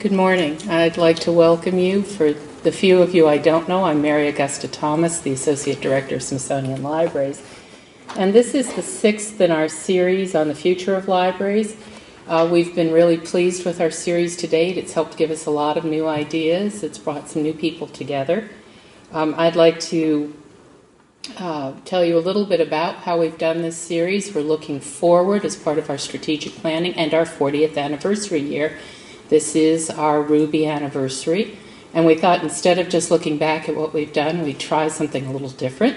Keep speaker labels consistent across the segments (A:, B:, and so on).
A: Good morning. I'd like to welcome you. For the few of you I don't know, I'm Mary Augusta Thomas, the Associate Director of Smithsonian Libraries. And this is the sixth in our series on the future of libraries. We've been really pleased with our series to date. It's helped give us a lot of new ideas. It's brought some new people together. I'd like to tell you a little bit about how we've done this series. We're looking forward as part of our strategic planning and our 40th anniversary year. This is our Ruby anniversary, and we thought instead of just looking back at what we've done, we'd try something a little different.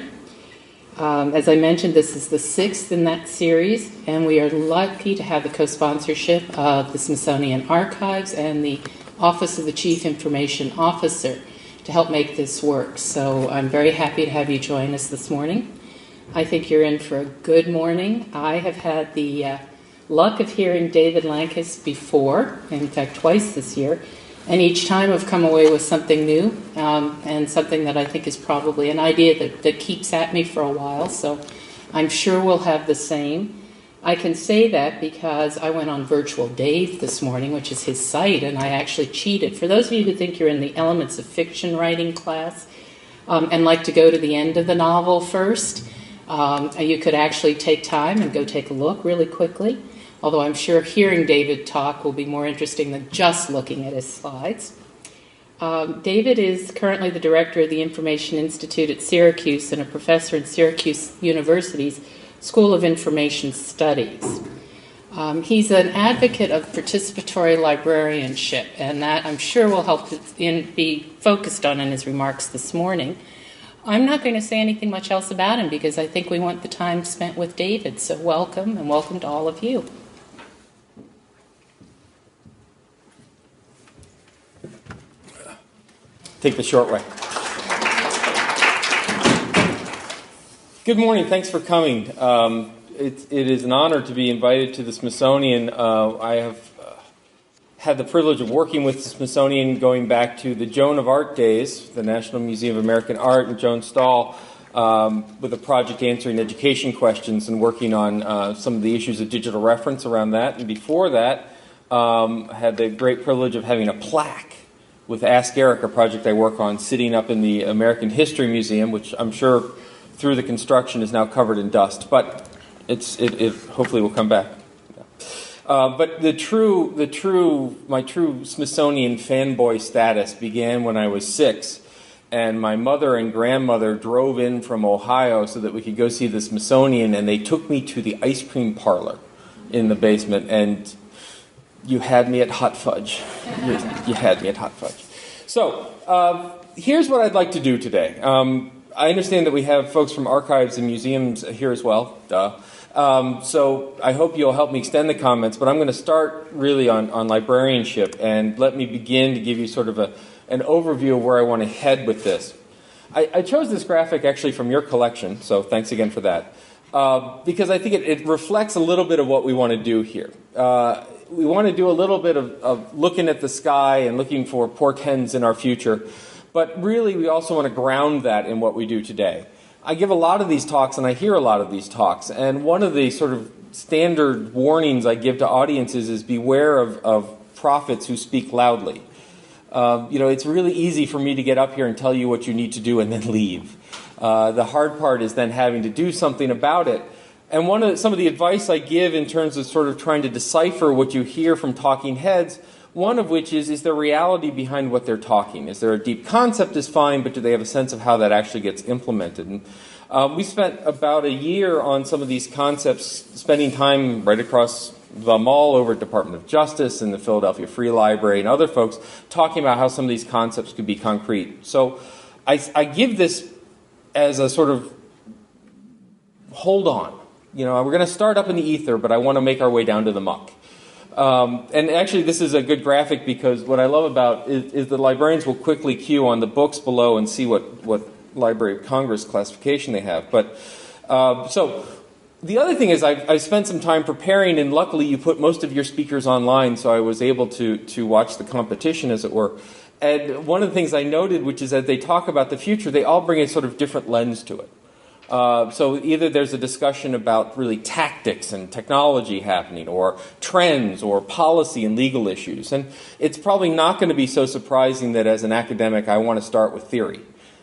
A: As I mentioned, this is the sixth in that series, and we are lucky to have the co-sponsorship of the Smithsonian Archives and the Office of the Chief Information Officer to help make this work. So I'm very happy to have you join us this morning. I think you're in for a good morning. I have had the luck of hearing David Lankes before, in fact twice this year, and each time I've come away with something new and something that I think is probably an idea that keeps at me for a while, so I'm sure we'll have the same. I can say that because I went on Virtual Dave this morning, which is his site, and I actually cheated. For those of you who think you're in the Elements of Fiction writing class and like to go to the end of the novel first, you could actually take time and go take a look really quickly. Although I'm sure hearing David talk will be more interesting than just looking at his slides. David is currently the director of the Information Institute at Syracuse and a professor in Syracuse University's School of Information Studies. He's an advocate of participatory librarianship, and that I'm sure will help be focused on in his remarks this morning. I'm not going to say anything much else about him because I think we want the time spent with David, so welcome, and welcome to all of you.
B: Take the short way. Good morning. Thanks for coming. It is an honor to be invited to the Smithsonian. I have had the privilege of working with the Smithsonian going back to the Joan of Art days, the National Museum of American Art, and Joan Stahl with a project answering education questions and working on some of the issues of digital reference around that. And before that, I had the great privilege of having a plaque with Ask Eric, a project I work on, sitting up in the American History Museum, which I'm sure through the construction is now covered in dust, but it hopefully will come back. But my true Smithsonian fanboy status began when I was 6, and my mother and grandmother drove in from Ohio so that we could go see the Smithsonian, and they took me to the ice cream parlor in the basement, and you had me at hot fudge. You had me at hot fudge. So here's what I'd like to do today. I understand that we have folks from archives and museums here as well. So I hope you'll help me extend the comments, but I'm going to start really on librarianship, and let me begin to give you sort of an overview of where I want to head with this. I chose this graphic actually from your collection, so thanks again for that, because I think it reflects a little bit of what we want to do here. We want to do a little bit of looking at the sky and looking for portents in our future, but really we also want to ground that in what we do today. I give a lot of these talks and I hear a lot of these talks, and one of the sort of standard warnings I give to audiences is beware of prophets who speak loudly. It's really easy for me to get up here and tell you what you need to do and then leave. The hard part is then having to do something about it. And some of the advice I give in terms of sort of trying to decipher what you hear from talking heads, one of which is there reality behind what they're talking? Is there a deep concept is fine, but do they have a sense of how that actually gets implemented? And we spent about a year on some of these concepts, spending time right across the mall over at Department of Justice and the Philadelphia Free Library and other folks talking about how some of these concepts could be concrete. So I give this as a sort of hold on. We're going to start up in the ether, but I want to make our way down to the muck. And actually, this is a good graphic because what I love about is the librarians will quickly queue on the books below and see what Library of Congress classification they have. But so the other thing is I spent some time preparing, and luckily you put most of your speakers online, so I was able to watch the competition, as it were. And one of the things I noted, which is that they talk about the future, they all bring a sort of different lens to it. So either there's a discussion about really tactics and technology happening, or trends, or policy and legal issues. And it's probably not going to be so surprising that as an academic I want to start with theory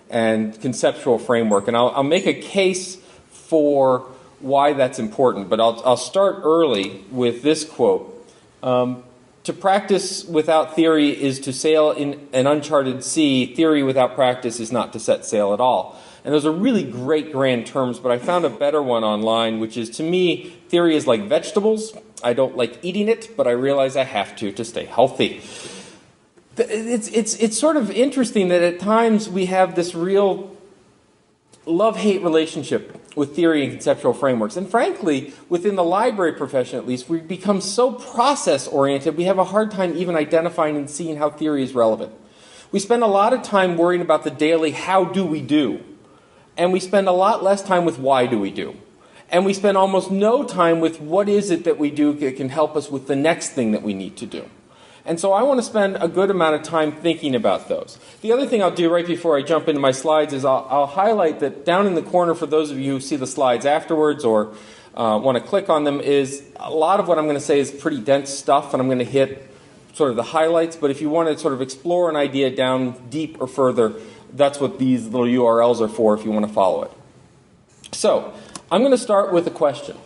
B: and conceptual framework. And I'll make a case for why that's important, but I'll start early with this quote. To practice without theory is to sail in an uncharted sea. Theory without practice is not to set sail at all. And those are really great grand terms, but I found a better one online, which is, to me, theory is like vegetables. I don't like eating it, but I realize I have to stay healthy. It's sort of interesting that at times we have this real love-hate relationship with theory and conceptual frameworks. And frankly, within the library profession at least, we've become so process-oriented, we have a hard time even identifying and seeing how theory is relevant. We spend a lot of time worrying about the daily how do we do, and we spend a lot less time with why do we do. And we spend almost no time with what is it that we do that can help us with the next thing that we need to do. And so I want to spend a good amount of time thinking about those. The other thing I'll do right before I jump into my slides is I'll highlight that down in the corner, for those of you who see the slides afterwards or want to click on them, is a lot of what I'm going to say is pretty dense stuff, and I'm going to hit sort of the highlights. But if you want to sort of explore an idea down deep or further, that's what these little URLs are for if you want to follow it. So I'm going to start with a question.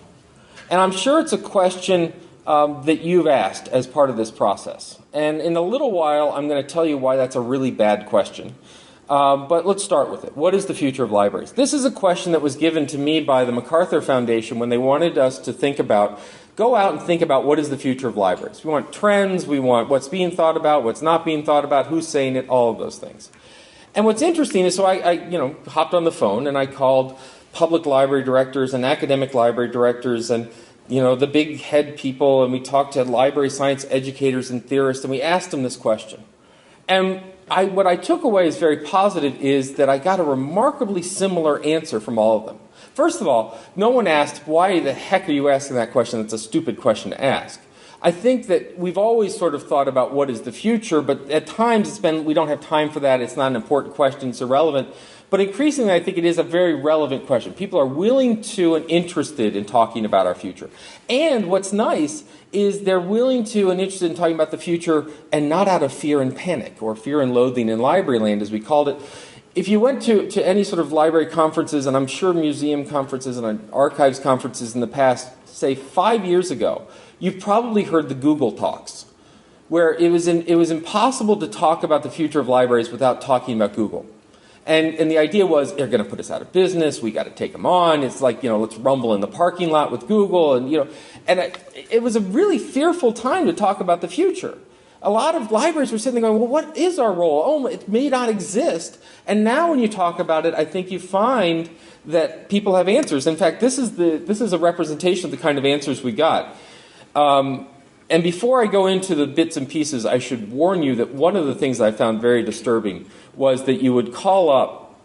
B: And I'm sure it's a question that you've asked as part of this process. And in a little while, I'm going to tell you why that's a really bad question. But let's start with it. What is the future of libraries? This is a question that was given to me by the MacArthur Foundation when they wanted us to go out and think about what is the future of libraries. We want trends, we want what's being thought about, what's not being thought about, who's saying it, all of those things. And what's interesting is, so I hopped on the phone and I called public library directors and academic library directors and the big head people, and we talked to library science educators and theorists, and we asked them this question. And what I took away as very positive is that I got a remarkably similar answer from all of them. First of all, no one asked, why the heck are you asking that question? That's a stupid question to ask. I think that we've always sort of thought about what is the future, but at times we don't have time for that. It's not an important question. It's irrelevant. But increasingly, I think it is a very relevant question. People are willing to and interested in talking about our future. And what's nice is they're willing to and interested in talking about the future, and not out of fear and panic, or fear and loathing in library land, as we called it. If you went to any sort of library conferences, and I'm sure museum conferences and archives conferences in the past, say 5 years ago, you've probably heard the Google Talks, where it was impossible to talk about the future of libraries without talking about Google. And the idea was, they're going to put us out of business, we got to take them on, it's like, let's rumble in the parking lot with Google, and it was a really fearful time to talk about the future. A lot of libraries were sitting there going, well, what is our role? Oh, it may not exist. And now when you talk about it, I think you find that people have answers. In fact, this is a representation of the kind of answers we got. And before I go into the bits and pieces, I should warn you that one of the things I found very disturbing was that you would call up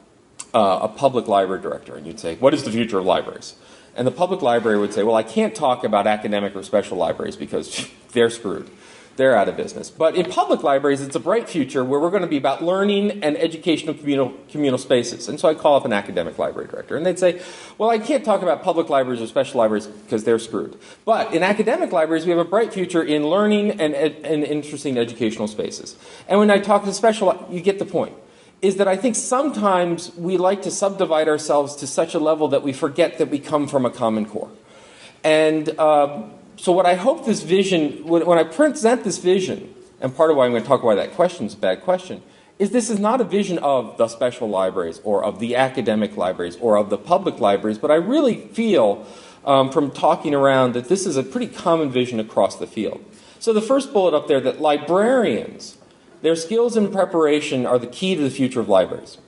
B: a public library director and you'd say, what is the future of libraries? And the public library would say, well, I can't talk about academic or special libraries because they're screwed. They're out of business. But in public libraries, it's a bright future where we're going to be about learning and educational communal spaces. And so I call up an academic library director, and they'd say, well, I can't talk about public libraries or special libraries because they're screwed. But in academic libraries, we have a bright future in learning and interesting educational spaces. And when I talk to special, you get the point, is that I think sometimes we like to subdivide ourselves to such a level that we forget that we come from a common core. And so what I hope this vision, when I present this vision, and part of why I'm going to talk about that question is a bad question, is this is not a vision of the special libraries or of the academic libraries or of the public libraries, but I really feel from talking around that this is a pretty common vision across the field. So the first bullet up there, that librarians, their skills and preparation are the key to the future of libraries.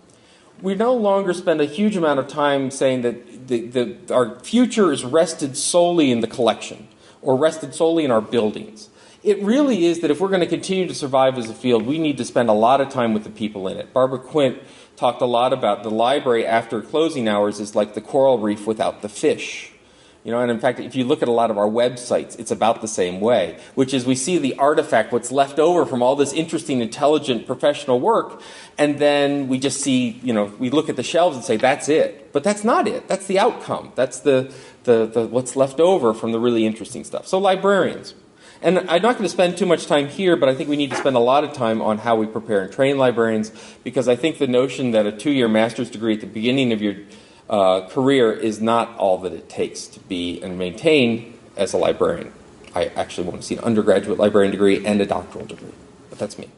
B: We no longer spend a huge amount of time saying that our future is rested solely in the collection, or rested solely in our buildings. It really is that if we're going to continue to survive as a field, we need to spend a lot of time with the people in it. Barbara Quint talked a lot about the library after closing hours is like the coral reef without the fish. And in fact, if you look at a lot of our websites, it's about the same way, which is we see the artifact, what's left over from all this interesting, intelligent, professional work, and then we just see, we look at the shelves and say, that's it. But that's not it. That's the outcome. That's the what's left over from the really interesting stuff. So librarians. And I'm not going to spend too much time here, but I think we need to spend a lot of time on how we prepare and train librarians, because I think the notion that a 2-year master's degree at the beginning of your career is not all that it takes to be and maintain as a librarian. I actually want to see an undergraduate librarian degree and a doctoral degree, but that's me.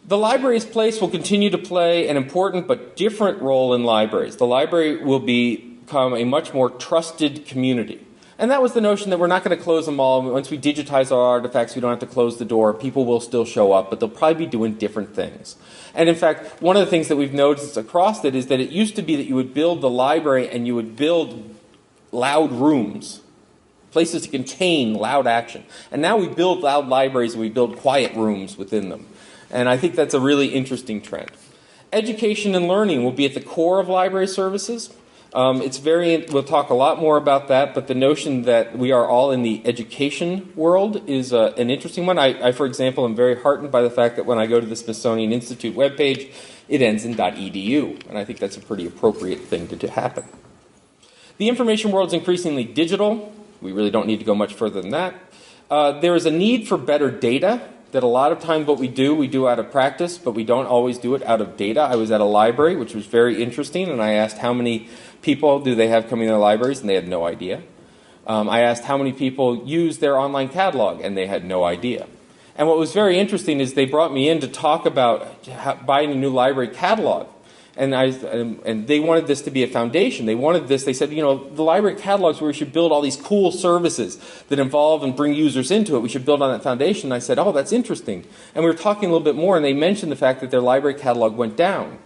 B: The library's place will continue to play an important but different role in libraries. The library will become a much more trusted community. And that was the notion that we're not going to close them all. Once we digitize our artifacts, we don't have to close the door. People will still show up, but they'll probably be doing different things. And in fact, one of the things that we've noticed across it is that it used to be that you would build the library and you would build loud rooms, places to contain loud action. And now we build loud libraries and we build quiet rooms within them. And I think that's a really interesting trend. Education and learning will be at the core of library services. We'll talk a lot more about that, but the notion that we are all in the education world is an interesting one. I, for example, am very heartened by the fact that when I go to the Smithsonian Institute webpage, it ends in .edu, and I think that's a pretty appropriate thing to happen. The information world is increasingly digital. We really don't need to go much further than that. There is a need for better data. That a lot of times what we do out of practice, but we don't always do it out of data. I was at a library, which was very interesting, and I asked how many people do they have coming to their libraries, and they had no idea. I asked how many people use their online catalog, and they had no idea. And what was very interesting is they brought me in to talk about buying a new library catalog. And they wanted this to be a foundation. They said, the library catalogs where we should build all these cool services that involve and bring users into it. We should build on that foundation. And I said, oh, that's interesting. And we were talking a little bit more, and they mentioned the fact that their library catalog went down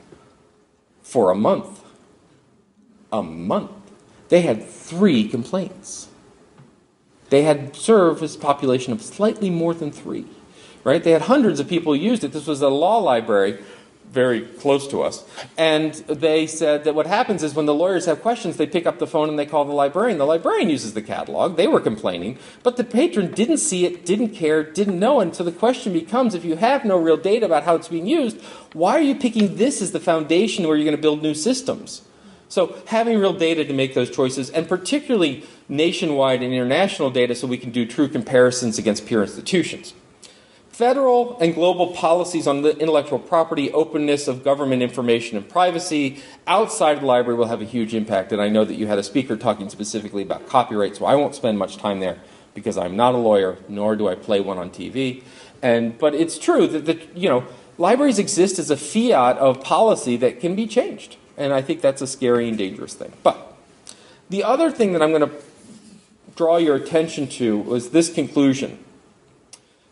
B: for a month. A month. They had 3 complaints. They had served a population of slightly more than 3. Right? They had hundreds of people who used it. This was a law library very close to us. And they said that what happens is when the lawyers have questions, they pick up the phone and they call the librarian. The librarian uses the catalog. They were complaining. But the patron didn't see it, didn't care, didn't know. And so the question becomes, if you have no real data about how it's being used, why are you picking this as the foundation where you're going to build new systems? So having real data to make those choices, and particularly nationwide and international data so we can do true comparisons against peer institutions. Federal and global policies on the intellectual property, openness of government information and privacy outside the library will have a huge impact. And I know that you had a speaker talking specifically about copyright, so I won't spend much time there because I'm not a lawyer, nor do I play one on TV. But it's true that libraries exist as a fiat of policy that can be changed. And I think that's a scary and dangerous thing. But the other thing that I'm going to draw your attention to was this conclusion.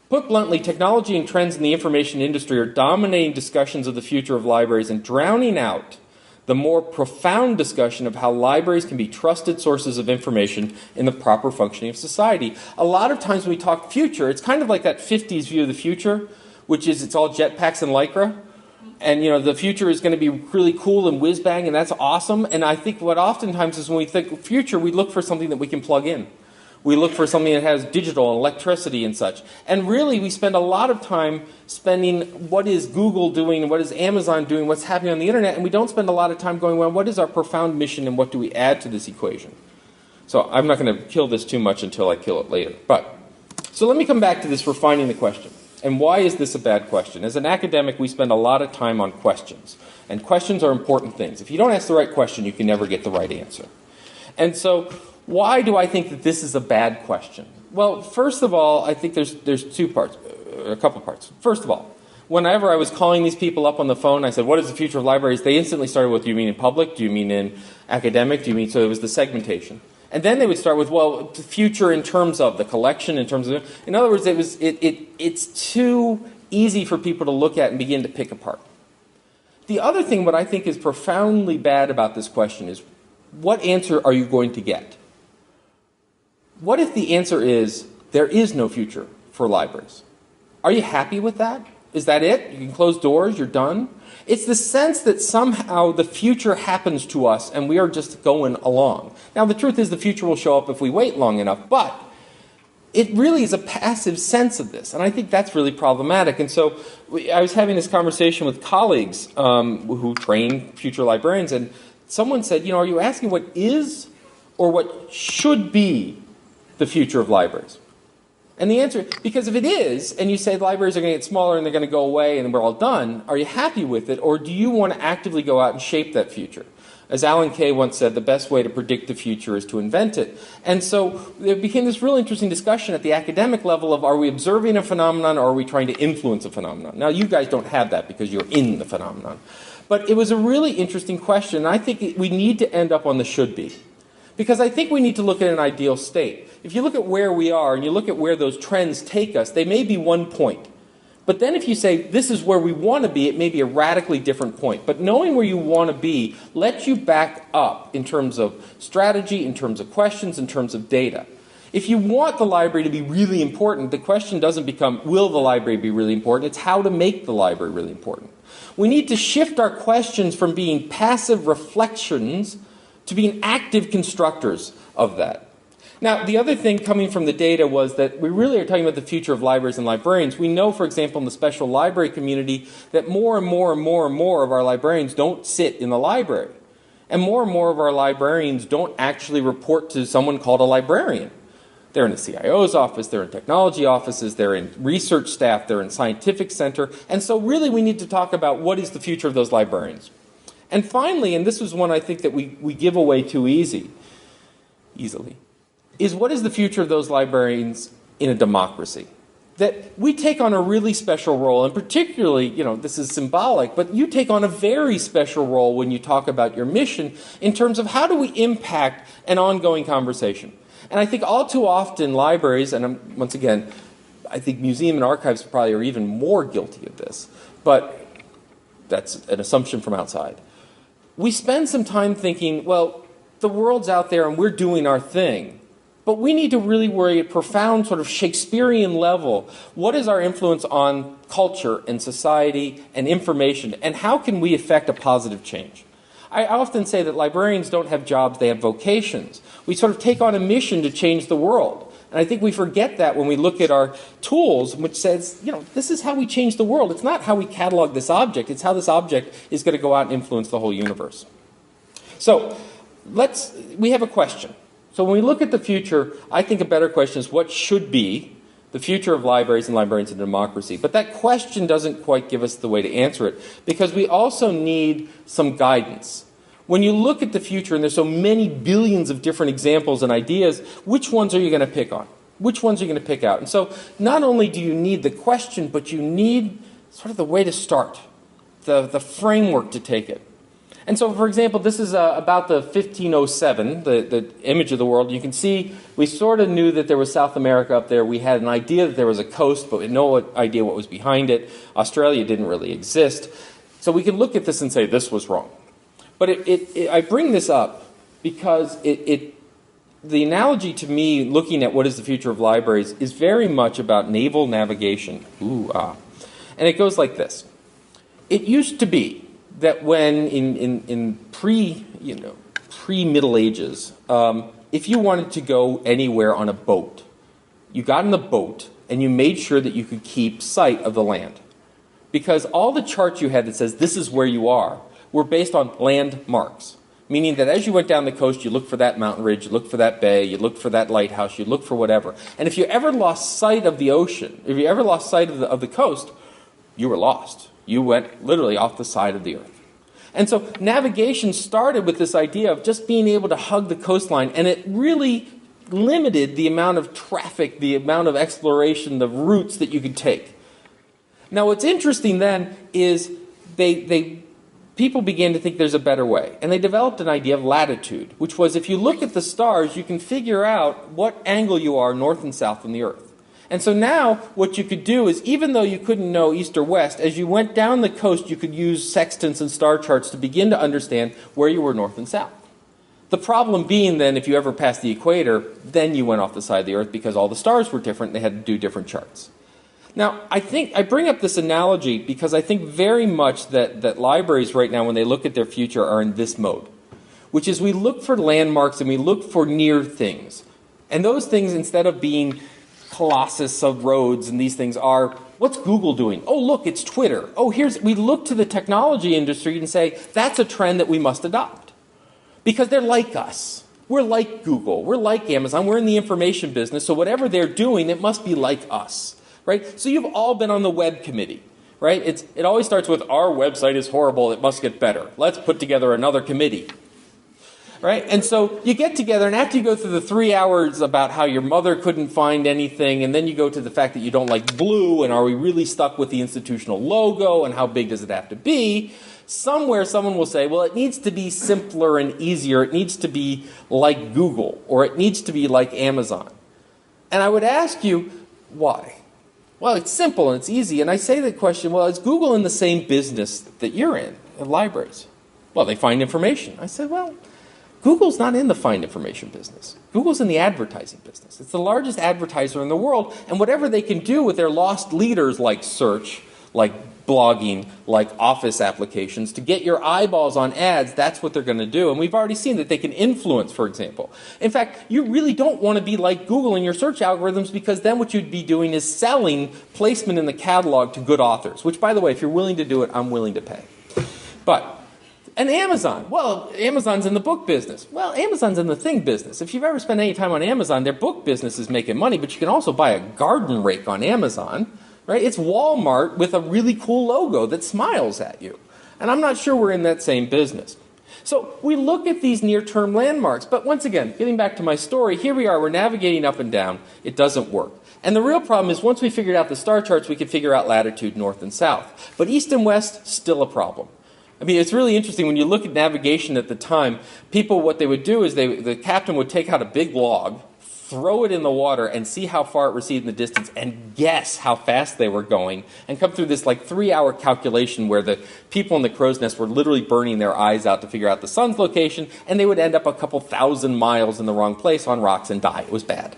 B: Put bluntly, technology and trends in the information industry are dominating discussions of the future of libraries and drowning out the more profound discussion of how libraries can be trusted sources of information in the proper functioning of society. A lot of times when we talk future, it's kind of like that 50s view of the future, which is it's all jetpacks and Lycra. And, the future is going to be really cool and whiz-bang, and that's awesome. And I think what oftentimes is when we think future, we look for something that we can plug in. We look for something that has digital and electricity and such. And really, we spend a lot of time spending what is Google doing, what is Amazon doing, what's happening on the internet, and we don't spend a lot of time going, well, what is our profound mission and what do we add to this equation? So I'm not going to kill this too much until I kill it later. So let me come back to this refining the question. And why is this a bad question? As an academic, we spend a lot of time on questions. And questions are important things. If you don't ask the right question, you can never get the right answer. And so why do I think that this is a bad question? Well, first of all, I think there's a couple parts. First of all, whenever I was calling these people up on the phone, I said, what is the future of libraries? They instantly started with, do you mean in public? Do you mean in academic? So it was the segmentation. And then they would start with, well, the future in terms of the collection, in terms of, in other words, it's too easy for people to look at and begin to pick apart. The other thing, what I think is profoundly bad about this question is, what answer are you going to get? What if the answer is, there is no future for libraries? Are you happy with that? Is that it? You can close doors, you're done? It's the sense that somehow the future happens to us and we are just going along. Now, the truth is the future will show up if we wait long enough, but it really is a passive sense of this, and I think that's really problematic. And so I was having this conversation with colleagues who train future librarians, and someone said, are you asking what is or what should be the future of libraries? And the answer, because if it is, and you say libraries are going to get smaller and they're going to go away and we're all done, are you happy with it, or do you want to actively go out and shape that future? As Alan Kay once said, the best way to predict the future is to invent it. And so there became this really interesting discussion at the academic level of, are we observing a phenomenon or are we trying to influence a phenomenon? Now, you guys don't have that because you're in the phenomenon. But it was a really interesting question, and I think we need to end up on the should be. Because I think we need to look at an ideal state. If you look at where we are and you look at where those trends take us, they may be one point. But then if you say, this is where we want to be, it may be a radically different point. But knowing where you want to be lets you back up in terms of strategy, in terms of questions, in terms of data. If you want the library to be really important, the question doesn't become, will the library be really important? It's how to make the library really important. We need to shift our questions from being passive reflections to being active constructors of that. Now, the other thing coming from the data was that we really are talking about the future of libraries and librarians. We know, for example, in the special library community that more and more and more and more of our librarians don't sit in the library. And more of our librarians don't actually report to someone called a librarian. They're in the CIO's office, they're in technology offices, they're in research staff, they're in scientific center. And so really we need to talk about what is the future of those librarians. And finally, and this was one I think that we give away too easily, is what is the future of those librarians in a democracy? That we take on a really special role, and particularly, this is symbolic, but you take on a very special role when you talk about your mission in terms of how do we impact an ongoing conversation. And I think all too often libraries, and once again, I think museum and archives probably are even more guilty of this, but that's an assumption from outside. We spend some time thinking, well, the world's out there and we're doing our thing. But we need to really worry at profound sort of Shakespearean level. What is our influence on culture and society and information, and how can we affect a positive change? I often say that librarians don't have jobs, they have vocations. We sort of take on a mission to change the world. And I think we forget that when we look at our tools, which says, this is how we change the world. It's not how we catalog this object, it's how this object is going to go out and influence the whole universe. So we have a question. So when we look at the future, I think a better question is what should be the future of libraries and librarians in democracy. But that question doesn't quite give us the way to answer it, because we also need some guidance. When you look at the future, and there's so many billions of different examples and ideas, which ones are you going to pick on? Which ones are you going to pick out? And so not only do you need the question, but you need sort of the way to start, the framework to take it. And so, for example, this is about the 1507, the image of the world. You can see we sort of knew that there was South America up there. We had an idea that there was a coast, but we had no idea what was behind it. Australia didn't really exist. So we can look at this and say this was wrong. But I bring this up because the analogy to me, looking at what is the future of libraries, is very much about naval navigation. And it goes like this. It used to be that when in pre-Middle Ages, if you wanted to go anywhere on a boat, you got in the boat and you made sure that you could keep sight of the land. Because all the charts you had that says this is where you are were based on landmarks. Meaning that as you went down the coast, you looked for that mountain ridge, you looked for that bay, you looked for that lighthouse, you looked for whatever. And if you ever lost sight of the ocean, if you ever lost sight of the coast, you were lost. You went literally off the side of the earth. And so navigation started with this idea of just being able to hug the coastline, and it really limited the amount of traffic, the amount of exploration, the routes that you could take. Now what's interesting then is people began to think there's a better way, and they developed an idea of latitude, which was if you look at the stars, you can figure out what angle you are north and south from the earth. And so now what you could do is, even though you couldn't know east or west, as you went down the coast, you could use sextants and star charts to begin to understand where you were north and south. The problem being then, if you ever passed the equator, then you went off the side of the earth because all the stars were different and they had to do different charts. Now, I bring up this analogy because I think very much that libraries right now, when they look at their future, are in this mode, which is we look for landmarks and we look for near things. And those things, instead of being colossus of roads and these things, are, what's Google doing? Oh, look, it's Twitter. Oh, we look to the technology industry and say, that's a trend that we must adopt. Because they're like us. We're like Google. We're like Amazon. We're in the information business, so whatever they're doing, it must be like us. Right? So you've all been on the web committee, right? It always starts with, our website is horrible, it must get better. Let's put together another committee. Right? And so you get together, and after you go through the 3 hours about how your mother couldn't find anything, and then you go to the fact that you don't like blue, and are we really stuck with the institutional logo, and how big does it have to be? Somewhere someone will say, well, it needs to be simpler and easier. It needs to be like Google, or it needs to be like Amazon. And I would ask you, why? Well, it's simple and it's easy. And I say the question, well, is Google in the same business that you're in, libraries? Well, they find information. I said, well, Google's not in the find information business. Google's in the advertising business. It's the largest advertiser in the world, and whatever they can do with their lost leaders like search, like blogging, like office applications, to get your eyeballs on ads, that's what they're going to do. And we've already seen that they can influence, for example. In fact, you really don't want to be like Google in your search algorithms, because then what you'd be doing is selling placement in the catalog to good authors, which, by the way, if you're willing to do it, I'm willing to pay. And Amazon. Well, Amazon's in the book business. Well, Amazon's in the thing business. If you've ever spent any time on Amazon, their book business is making money, but you can also buy a garden rake on Amazon. Right? It's Walmart with a really cool logo that smiles at you. And I'm not sure we're in that same business. So we look at these near-term landmarks. But once again, getting back to my story, here we are. We're navigating up and down. It doesn't work. And the real problem is once we figured out the star charts, we could figure out latitude north and south. But east and west, still a problem. I mean, it's really interesting. When you look at navigation at the time, people, what they would do is the captain would take out a big log, throw it in the water, and see how far it receded in the distance, and guess how fast they were going, and come through this 3-hour calculation where the people in the crow's nest were literally burning their eyes out to figure out the sun's location, and they would end up a couple thousand miles in the wrong place on rocks and die. It was bad.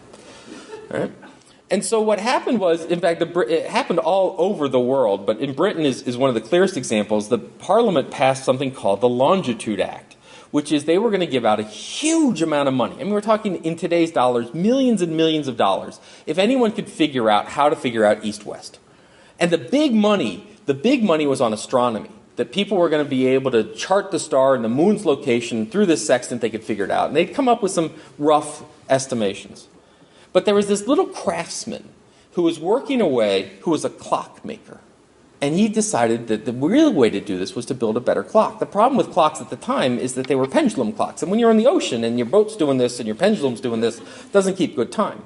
B: All right? And so what happened was, in fact, it happened all over the world, but in Britain is one of the clearest examples. The Parliament passed something called the Longitude Act, which is they were going to give out a huge amount of money. I mean, we're talking in today's dollars, millions and millions of dollars, if anyone could figure out how to figure out east-west. And the big money was on astronomy, that people were going to be able to chart the star and the moon's location through this sextant. They could figure it out. And they'd come up with some rough estimations. But there was this little craftsman who was working away, who was a clockmaker. And he decided that the real way to do this was to build a better clock. The problem with clocks at the time is that they were pendulum clocks. And when you're in the ocean and your boat's doing this and your pendulum's doing this, it doesn't keep good time.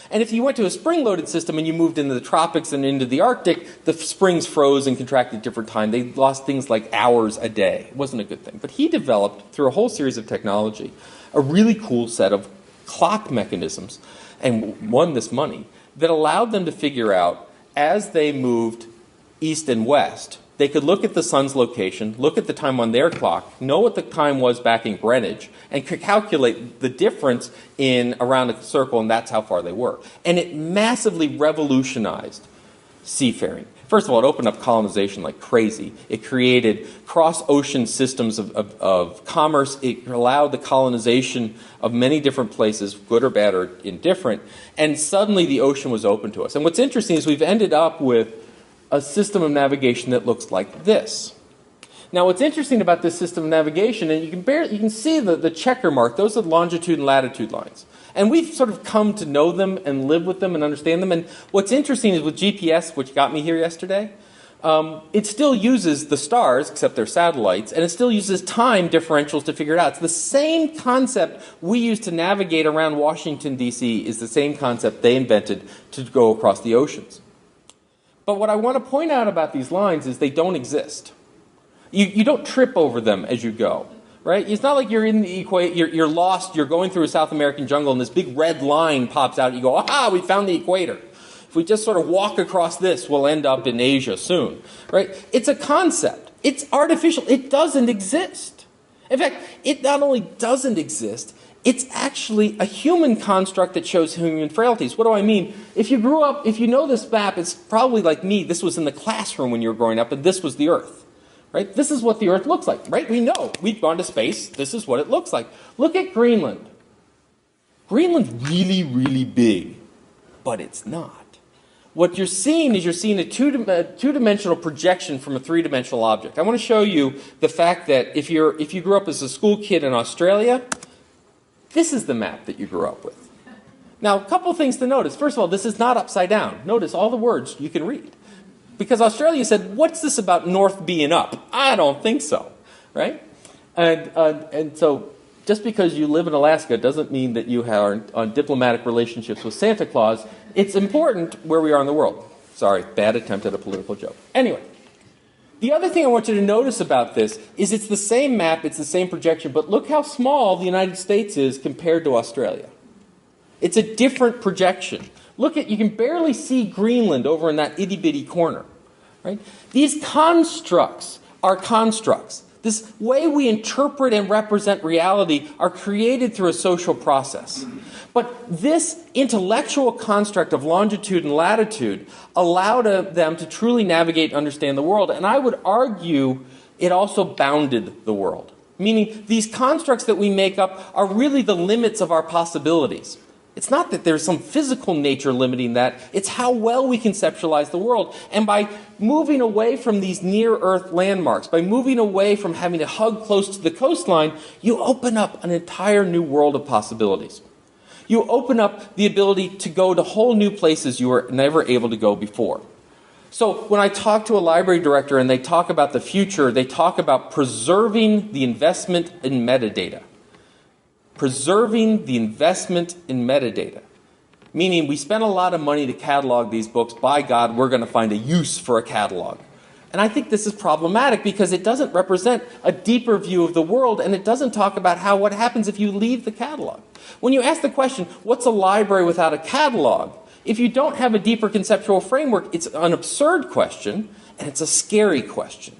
B: And if you went to a spring-loaded system and you moved into the tropics and into the Arctic, the springs froze and contracted at different time. They lost things like hours a day. It wasn't a good thing. But he developed, through a whole series of technology, a really cool set of clock mechanisms, and won this money, that allowed them to figure out, as they moved east and west, they could look at the sun's location, look at the time on their clock, know what the time was back in Greenwich, and could calculate the difference in around a circle, and that's how far they were. And it massively revolutionized seafaring. First of all, it opened up colonization like crazy. It created cross-ocean systems of commerce. It allowed the colonization of many different places, good or bad or indifferent, and suddenly the ocean was open to us. And what's interesting is we've ended up with a system of navigation that looks like this. Now, what's interesting about this system of navigation, and you can see the checker mark, those are the longitude and latitude lines. And we've sort of come to know them and live with them and understand them. And what's interesting is with GPS, which got me here yesterday, it still uses the stars, except they're satellites, and it still uses time differentials to figure it out. It's the same concept we use to navigate around Washington, D.C. is the same concept they invented to go across the oceans. But what I want to point out about these lines is they don't exist. You don't trip over them as you go. Right? It's not like you're in the equator, you're lost, you're going through a South American jungle, and this big red line pops out, and you go, aha, we found the equator. If we just sort of walk across this, we'll end up in Asia soon. Right? It's a concept. It's artificial. It doesn't exist. In fact, it not only doesn't exist, It's actually a human construct that shows human frailties. What do I mean? If you grew up, if you know this map, it's probably like me. This was in the classroom when you were growing up, and this was the Earth. Right? This is what the Earth looks like. Right? We know. We've gone to space. This is what it looks like. Look at Greenland. Greenland's really, really big, but it's not. What you're seeing is a two-dimensional projection from a three-dimensional object. I want to show you the fact that if you grew up as a school kid in Australia, this is the map that you grew up with. Now, a couple things to notice. First of all, this is not upside down. Notice all the words you can read. Because Australia said, what's this about north being up? I don't think so, right? And so just because you live in Alaska doesn't mean that you are on diplomatic relationships with Santa Claus. It's important where we are in the world. Sorry, bad attempt at a political joke. Anyway, the other thing I want you to notice about this is it's the same map, it's the same projection, but look how small the United States is compared to Australia. It's a different projection. Look at, you can barely see Greenland over in that itty-bitty corner. Right? These constructs are constructs. This way we interpret and represent reality are created through a social process. But this intellectual construct of longitude and latitude allowed them to truly navigate and understand the world. And I would argue it also bounded the world. Meaning these constructs that we make up are really the limits of our possibilities. It's not that there's some physical nature limiting that. It's how well we conceptualize the world. And by moving away from these near-Earth landmarks, by moving away from having to hug close to the coastline, you open up an entire new world of possibilities. You open up the ability to go to whole new places you were never able to go before. So when I talk to a library director and they talk about the future, they talk about preserving the investment in metadata. Preserving the investment in metadata. Meaning we spend a lot of money to catalog these books. By God, we're going to find a use for a catalog. And I think this is problematic because it doesn't represent a deeper view of the world, and it doesn't talk about what happens if you leave the catalog. When you ask the question, what's a library without a catalog? If you don't have a deeper conceptual framework, it's an absurd question, and it's a scary question.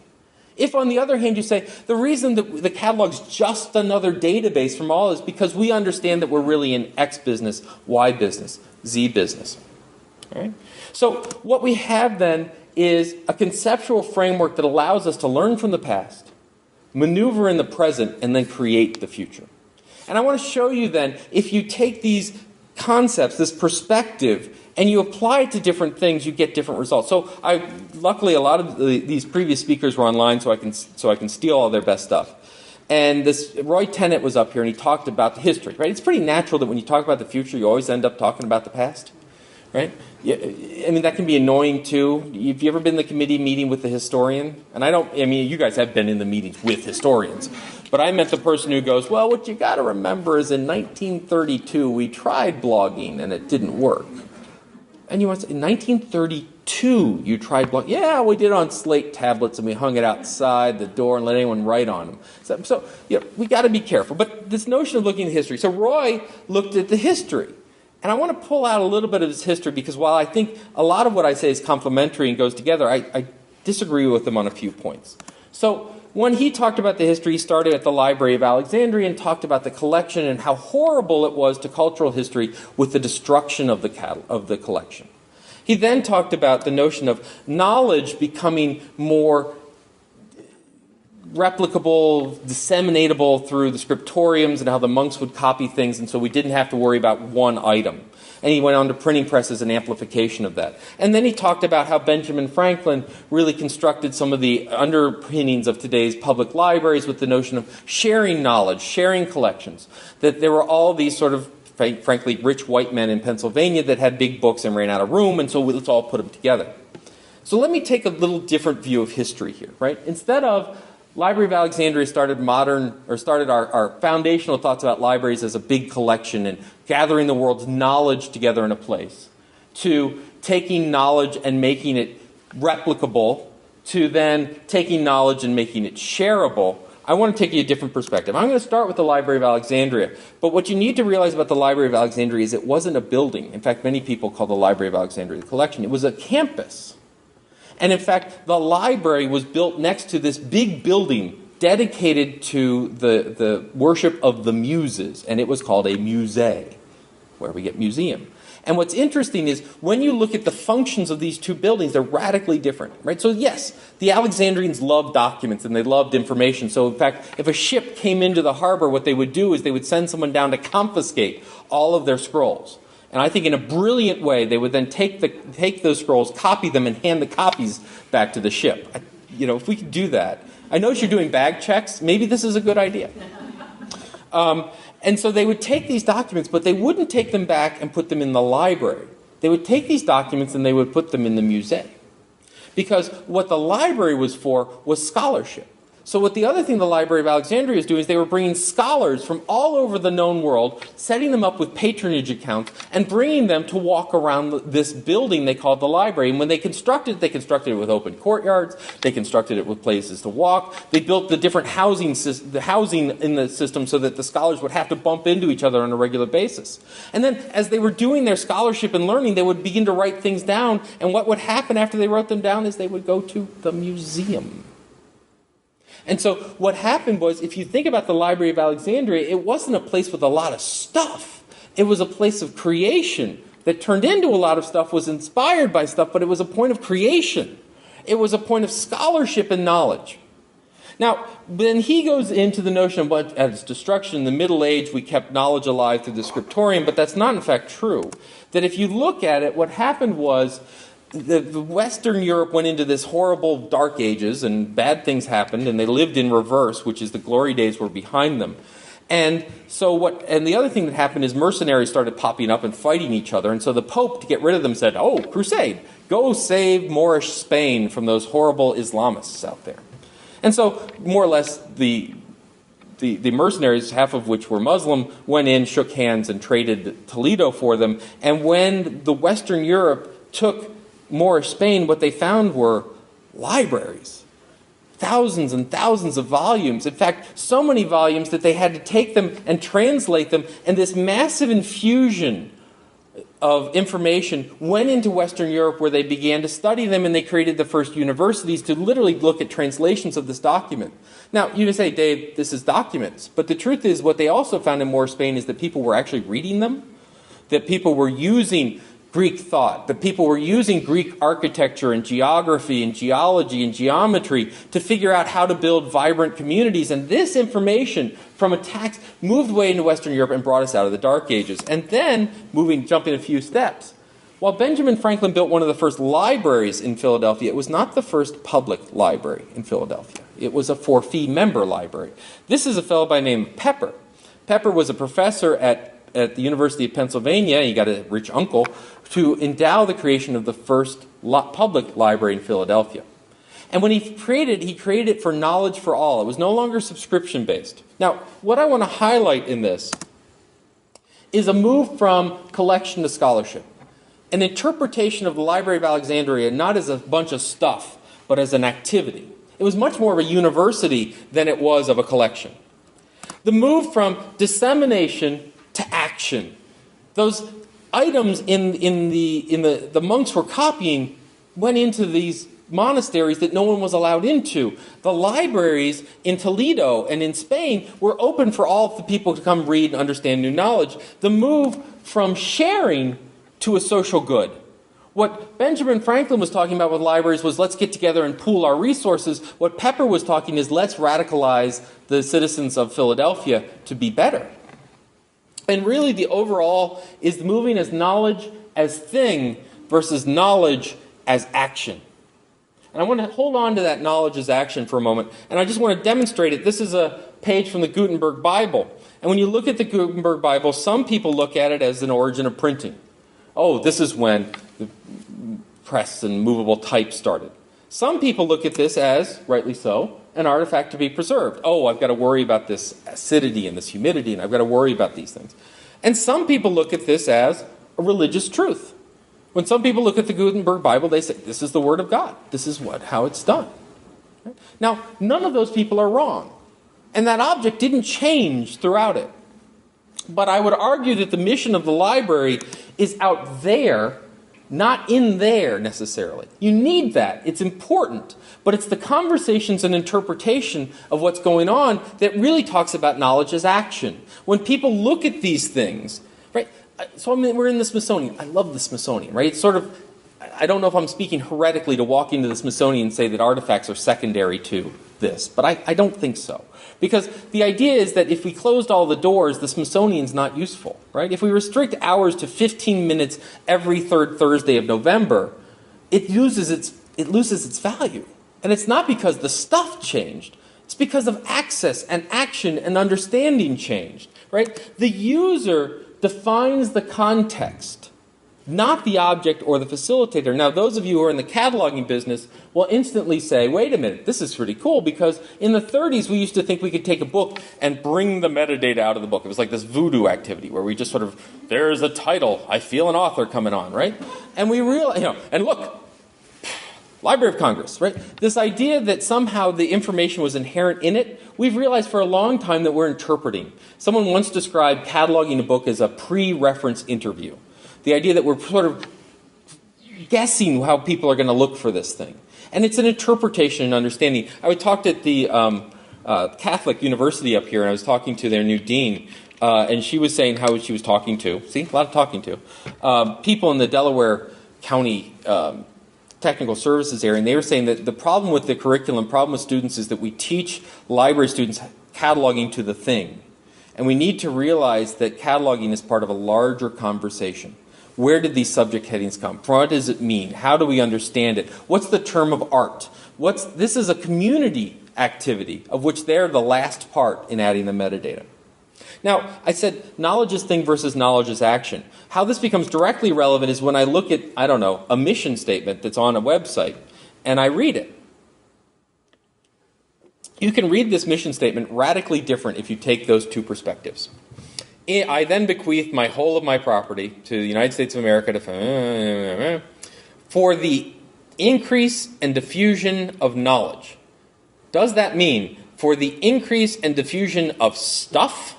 B: If, on the other hand, you say, the reason that the catalog's just another database from all is because we understand that we're really in X business, Y business, Z business. All right? So what we have then is a conceptual framework that allows us to learn from the past, maneuver in the present, and then create the future. And I want to show you then, if you take these concepts, this perspective, and you apply it to different things, you get different results. So luckily, a lot of these previous speakers were online, so I can steal all their best stuff. And this Roy Tennant was up here, and he talked about the history. Right? It's pretty natural that when you talk about the future, you always end up talking about the past. Right? I mean, that can be annoying too. Have you ever been in the committee meeting with the historian? And I mean, you guys have been in the meetings with historians. But I meant the person who goes, well, what you got to remember is in 1932, we tried blogging, and it didn't work. And you want to say, in 1932, you tried blogging? Yeah, we did it on slate tablets, and we hung it outside the door and let anyone write on them. So we got to be careful. But this notion of looking at history. So Roy looked at the history. And I want to pull out a little bit of his history because while I think a lot of what I say is complementary and goes together, I disagree with him on a few points. So when he talked about the history, he started at the Library of Alexandria and talked about the collection and how horrible it was to cultural history with the destruction of the collection. He then talked about the notion of knowledge becoming more replicable, disseminatable through the scriptoriums and how the monks would copy things, and so we didn't have to worry about one item. And he went on to printing presses and amplification of that. And then he talked about how Benjamin Franklin really constructed some of the underpinnings of today's public libraries with the notion of sharing knowledge, sharing collections. That there were all these sort of, frankly, rich white men in Pennsylvania that had big books and ran out of room, and so let's all put them together. So let me take a little different view of history here, right? Instead of Library of Alexandria started our foundational thoughts about libraries as a big collection and gathering the world's knowledge together in a place, to taking knowledge and making it replicable, to then taking knowledge and making it shareable. I want to take you a different perspective. I'm going to start with the Library of Alexandria. But what you need to realize about the Library of Alexandria is it wasn't a building. In fact, many people call the Library of Alexandria the collection. It was a campus. And in fact, the library was built next to this big building dedicated to the worship of the muses, and it was called a musée, where we get museum. And what's interesting is when you look at the functions of these two buildings, they're radically different, right? So yes, the Alexandrians loved documents and they loved information. So in fact, if a ship came into the harbor, what they would do is they would send someone down to confiscate all of their scrolls. And I think in a brilliant way, they would then take those scrolls, copy them, and hand the copies back to the ship. If we could do that. I know you're doing bag checks. Maybe this is a good idea. And so they would take these documents, but they wouldn't take them back and put them in the library. They would take these documents and they would put them in the museum. Because what the library was for was scholarship. So what the other thing the Library of Alexandria was doing is they were bringing scholars from all over the known world, setting them up with patronage accounts, and bringing them to walk around this building they called the library. And when they constructed it with open courtyards. They constructed it with places to walk. They built the different housing in the system so that the scholars would have to bump into each other on a regular basis. And then as they were doing their scholarship and learning, they would begin to write things down. And what would happen after they wrote them down is they would go to the museum. And so what happened was, if you think about the Library of Alexandria, it wasn't a place with a lot of stuff. It was a place of creation that turned into a lot of stuff, was inspired by stuff, but it was a point of creation. It was a point of scholarship and knowledge. Now, then he goes into the notion of what, at its destruction, in the Middle Age, we kept knowledge alive through the scriptorium, but that's not in fact true. That if you look at it, what happened was, the Western Europe went into this horrible dark ages and bad things happened and they lived in reverse, which is the glory days were behind them. And the other thing that happened is mercenaries started popping up and fighting each other. And so the Pope, to get rid of them, said, "Oh, crusade, go save Moorish Spain from those horrible Islamists out there." And so more or less the mercenaries, half of which were Muslim, went in, shook hands and traded Toledo for them. And when the Western Europe took Moorish Spain, what they found were libraries. Thousands and thousands of volumes. In fact, so many volumes that they had to take them and translate them. And this massive infusion of information went into Western Europe where they began to study them and they created the first universities to literally look at translations of this document. Now, you can say, "Dave, this is documents." But the truth is what they also found in Moorish Spain is that people were actually reading them, that people were using Greek thought, that people were using Greek architecture and geography and geology and geometry to figure out how to build vibrant communities. And this information from a text moved way into Western Europe and brought us out of the Dark Ages. And then, jumping a few steps, while Benjamin Franklin built one of the first libraries in Philadelphia, it was not the first public library in Philadelphia. It was a for-fee member library. This is a fellow by the name of Pepper. Pepper was a professor at the University of Pennsylvania. He got a rich uncle to endow the creation of the first public library in Philadelphia. And when he created it for knowledge for all. It was no longer subscription-based. Now, what I want to highlight in this is a move from collection to scholarship. An interpretation of the Library of Alexandria not as a bunch of stuff, but as an activity. It was much more of a university than it was of a collection. The move from dissemination to action. Those items the monks were copying went into these monasteries that no one was allowed into. The libraries in Toledo and in Spain were open for all the people to come read and understand new knowledge. The move from sharing to a social good. What Benjamin Franklin was talking about with libraries was let's get together and pool our resources. What Pepper was talking is let's radicalize the citizens of Philadelphia to be better. And really the overall is moving as knowledge as thing versus knowledge as action. And I want to hold on to that knowledge as action for a moment. And I just want to demonstrate it. This is a page from the Gutenberg Bible. And when you look at the Gutenberg Bible, some people look at it as an origin of printing. Oh, this is when the press and movable type started. Some people look at this as, rightly so, an artifact to be preserved. Oh, I've got to worry about this acidity and this humidity, and I've got to worry about these things. And some people look at this as a religious truth. When some people look at the Gutenberg Bible, they say, this is the Word of God. This is how it's done. Right? Now, none of those people are wrong. And that object didn't change throughout it. But I would argue that the mission of the library is out there not in there necessarily. You need that. It's important. But it's the conversations and interpretation of what's going on that really talks about knowledge as action. When people look at these things, right? So we're in the Smithsonian. I love the Smithsonian, right? It's sort of, I don't know if I'm speaking heretically to walk into the Smithsonian and say that artifacts are secondary to this, but I don't think so. Because the idea is that if we closed all the doors, the Smithsonian's not useful, right? If we restrict hours to 15 minutes every third Thursday of November, it loses its value. And it's not because the stuff changed. It's because of access and action and understanding changed, right? The user defines the context, not the object or the facilitator. Now, those of you who are in the cataloging business will instantly say, wait a minute, this is pretty cool, because in the 30s we used to think we could take a book and bring the metadata out of the book. It was like this voodoo activity where we just sort of, there's a title, I feel an author coming on, right? And we realize, and look, Library of Congress, right? This idea that somehow the information was inherent in it, we've realized for a long time that we're interpreting. Someone once described cataloging a book as a pre-reference interview. The idea that we're sort of guessing how people are going to look for this thing. And it's an interpretation and understanding. I talked at the Catholic University up here, and I was talking to their new dean, and she was saying how she was talking to, a lot of talking to, people in the Delaware County technical services area, and they were saying that the problem with the curriculum, problem with students, is that we teach library students cataloging to the thing. And we need to realize that cataloging is part of a larger conversation. Where did these subject headings come from? What does it mean? How do we understand it? What's the term of art? This is a community activity, of which they're the last part in adding the metadata. Now, I said knowledge is thing versus knowledge is action. How this becomes directly relevant is when I look at, a mission statement that's on a website, and I read it. You can read this mission statement radically different if you take those two perspectives. I then bequeath my whole of my property to the United States of America for the increase and diffusion of knowledge. Does that mean for the increase and diffusion of stuff?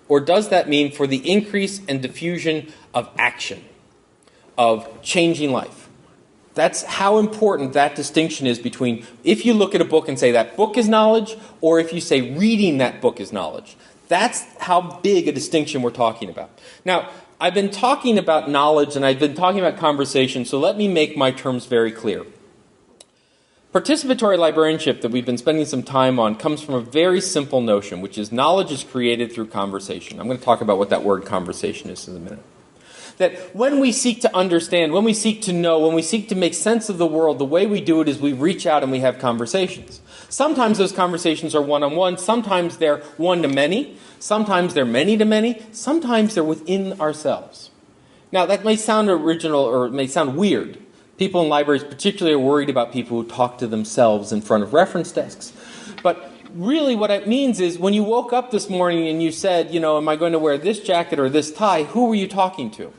B: Or does that mean for the increase and diffusion of action, of changing life? That's how important that distinction is between if you look at a book and say that book is knowledge, or if you say reading that book is knowledge. That's how big a distinction we're talking about. Now, I've been talking about knowledge and I've been talking about conversation, so let me make my terms very clear. Participatory librarianship that we've been spending some time on comes from a very simple notion, which is knowledge is created through conversation. I'm going to talk about what that word conversation is in a minute. That when we seek to understand, when we seek to know, when we seek to make sense of the world, the way we do it is we reach out and we have conversations. Sometimes those conversations are one-on-one, sometimes they're one-to-many, sometimes they're many-to-many, sometimes they're within ourselves. Now, that may sound original or it may sound weird. People in libraries particularly are worried about people who talk to themselves in front of reference desks. But really what it means is when you woke up this morning and you said, am I going to wear this jacket or this tie, who were you talking to?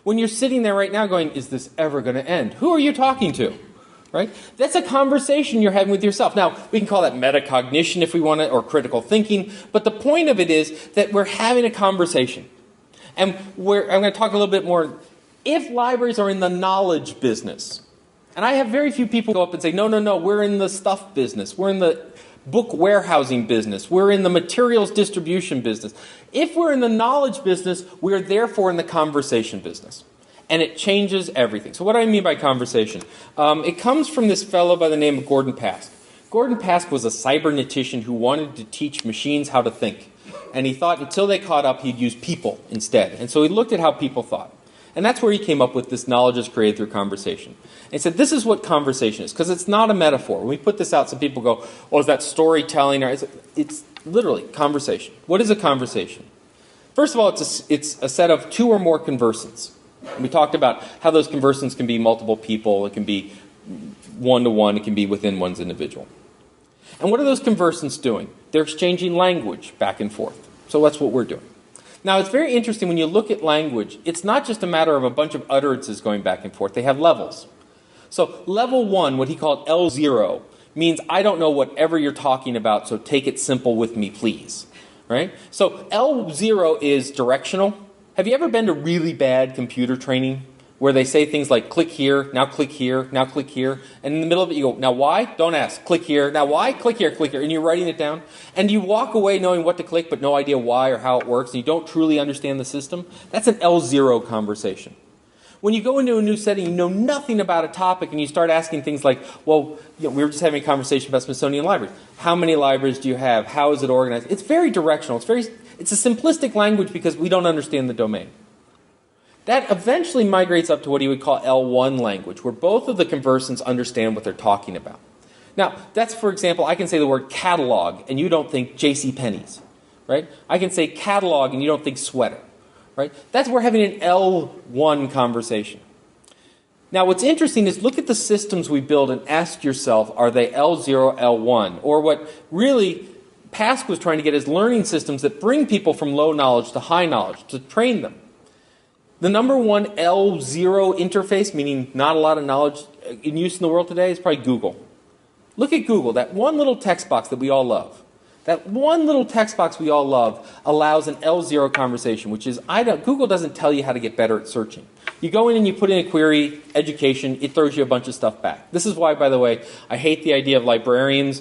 B: When you're sitting there right now going, is this ever going to end? Who are you talking to? Right? That's a conversation you're having with yourself. Now, we can call that metacognition if we want to, or critical thinking. But the point of it is that we're having a conversation. And I'm going to talk a little bit more. If libraries are in the knowledge business, and I have very few people go up and say, no, we're in the stuff business. We're in the book warehousing business. We're in the materials distribution business. If we're in the knowledge business, we're therefore in the conversation business. And it changes everything. So what do I mean by conversation? It comes from this fellow by the name of Gordon Pask. Gordon Pask was a cybernetician who wanted to teach machines how to think. And he thought until they caught up, he'd use people instead. And so he looked at how people thought. And that's where he came up with this knowledge is created through conversation. And he said, this is what conversation is, because it's not a metaphor. When we put this out, some people go, is that storytelling? Or it's literally conversation. What is a conversation? First of all, it's a set of two or more conversants. And we talked about how those conversants can be multiple people. It can be one-to-one. It can be within one's individual. And what are those conversants doing? They're exchanging language back and forth. So that's what we're doing. Now, it's very interesting when you look at language, it's not just a matter of a bunch of utterances going back and forth. They have levels. So level 1, what he called L0, means I don't know whatever you're talking about, so take it simple with me, please. Right? So L0 is directional. Have you ever been to really bad computer training where they say things like click here, now click here, now click here, and in the middle of it you go, now why? Don't ask. Click here, now why? Click here, and you're writing it down, and you walk away knowing what to click but no idea why or how it works, and you don't truly understand the system. That's an L0 conversation. When you go into a new setting, you know nothing about a topic, and you start asking things like, well, we were just having a conversation about Smithsonian libraries. How many libraries do you have? How is it organized? It's very directional. It's a simplistic language because we don't understand the domain. That eventually migrates up to what you would call L1 language, where both of the conversants understand what they're talking about. Now, that's, for example, I can say the word catalog, and you don't think J.C. Penney's, right? I can say catalog, and you don't think sweater. Right? That's we're having an L1 conversation. Now, what's interesting is look at the systems we build and ask yourself, are they L0, L1? Or what really Pask was trying to get is learning systems that bring people from low knowledge to high knowledge, to train them. The number one L0 interface, meaning not a lot of knowledge in use in the world today, is probably Google. Look at Google, that one little text box that we all love. That one little text box we all love allows an L0 conversation, which is Google doesn't tell you how to get better at searching. You go in and you put in a query, education, it throws you a bunch of stuff back. This is why, by the way, I hate the idea of librarians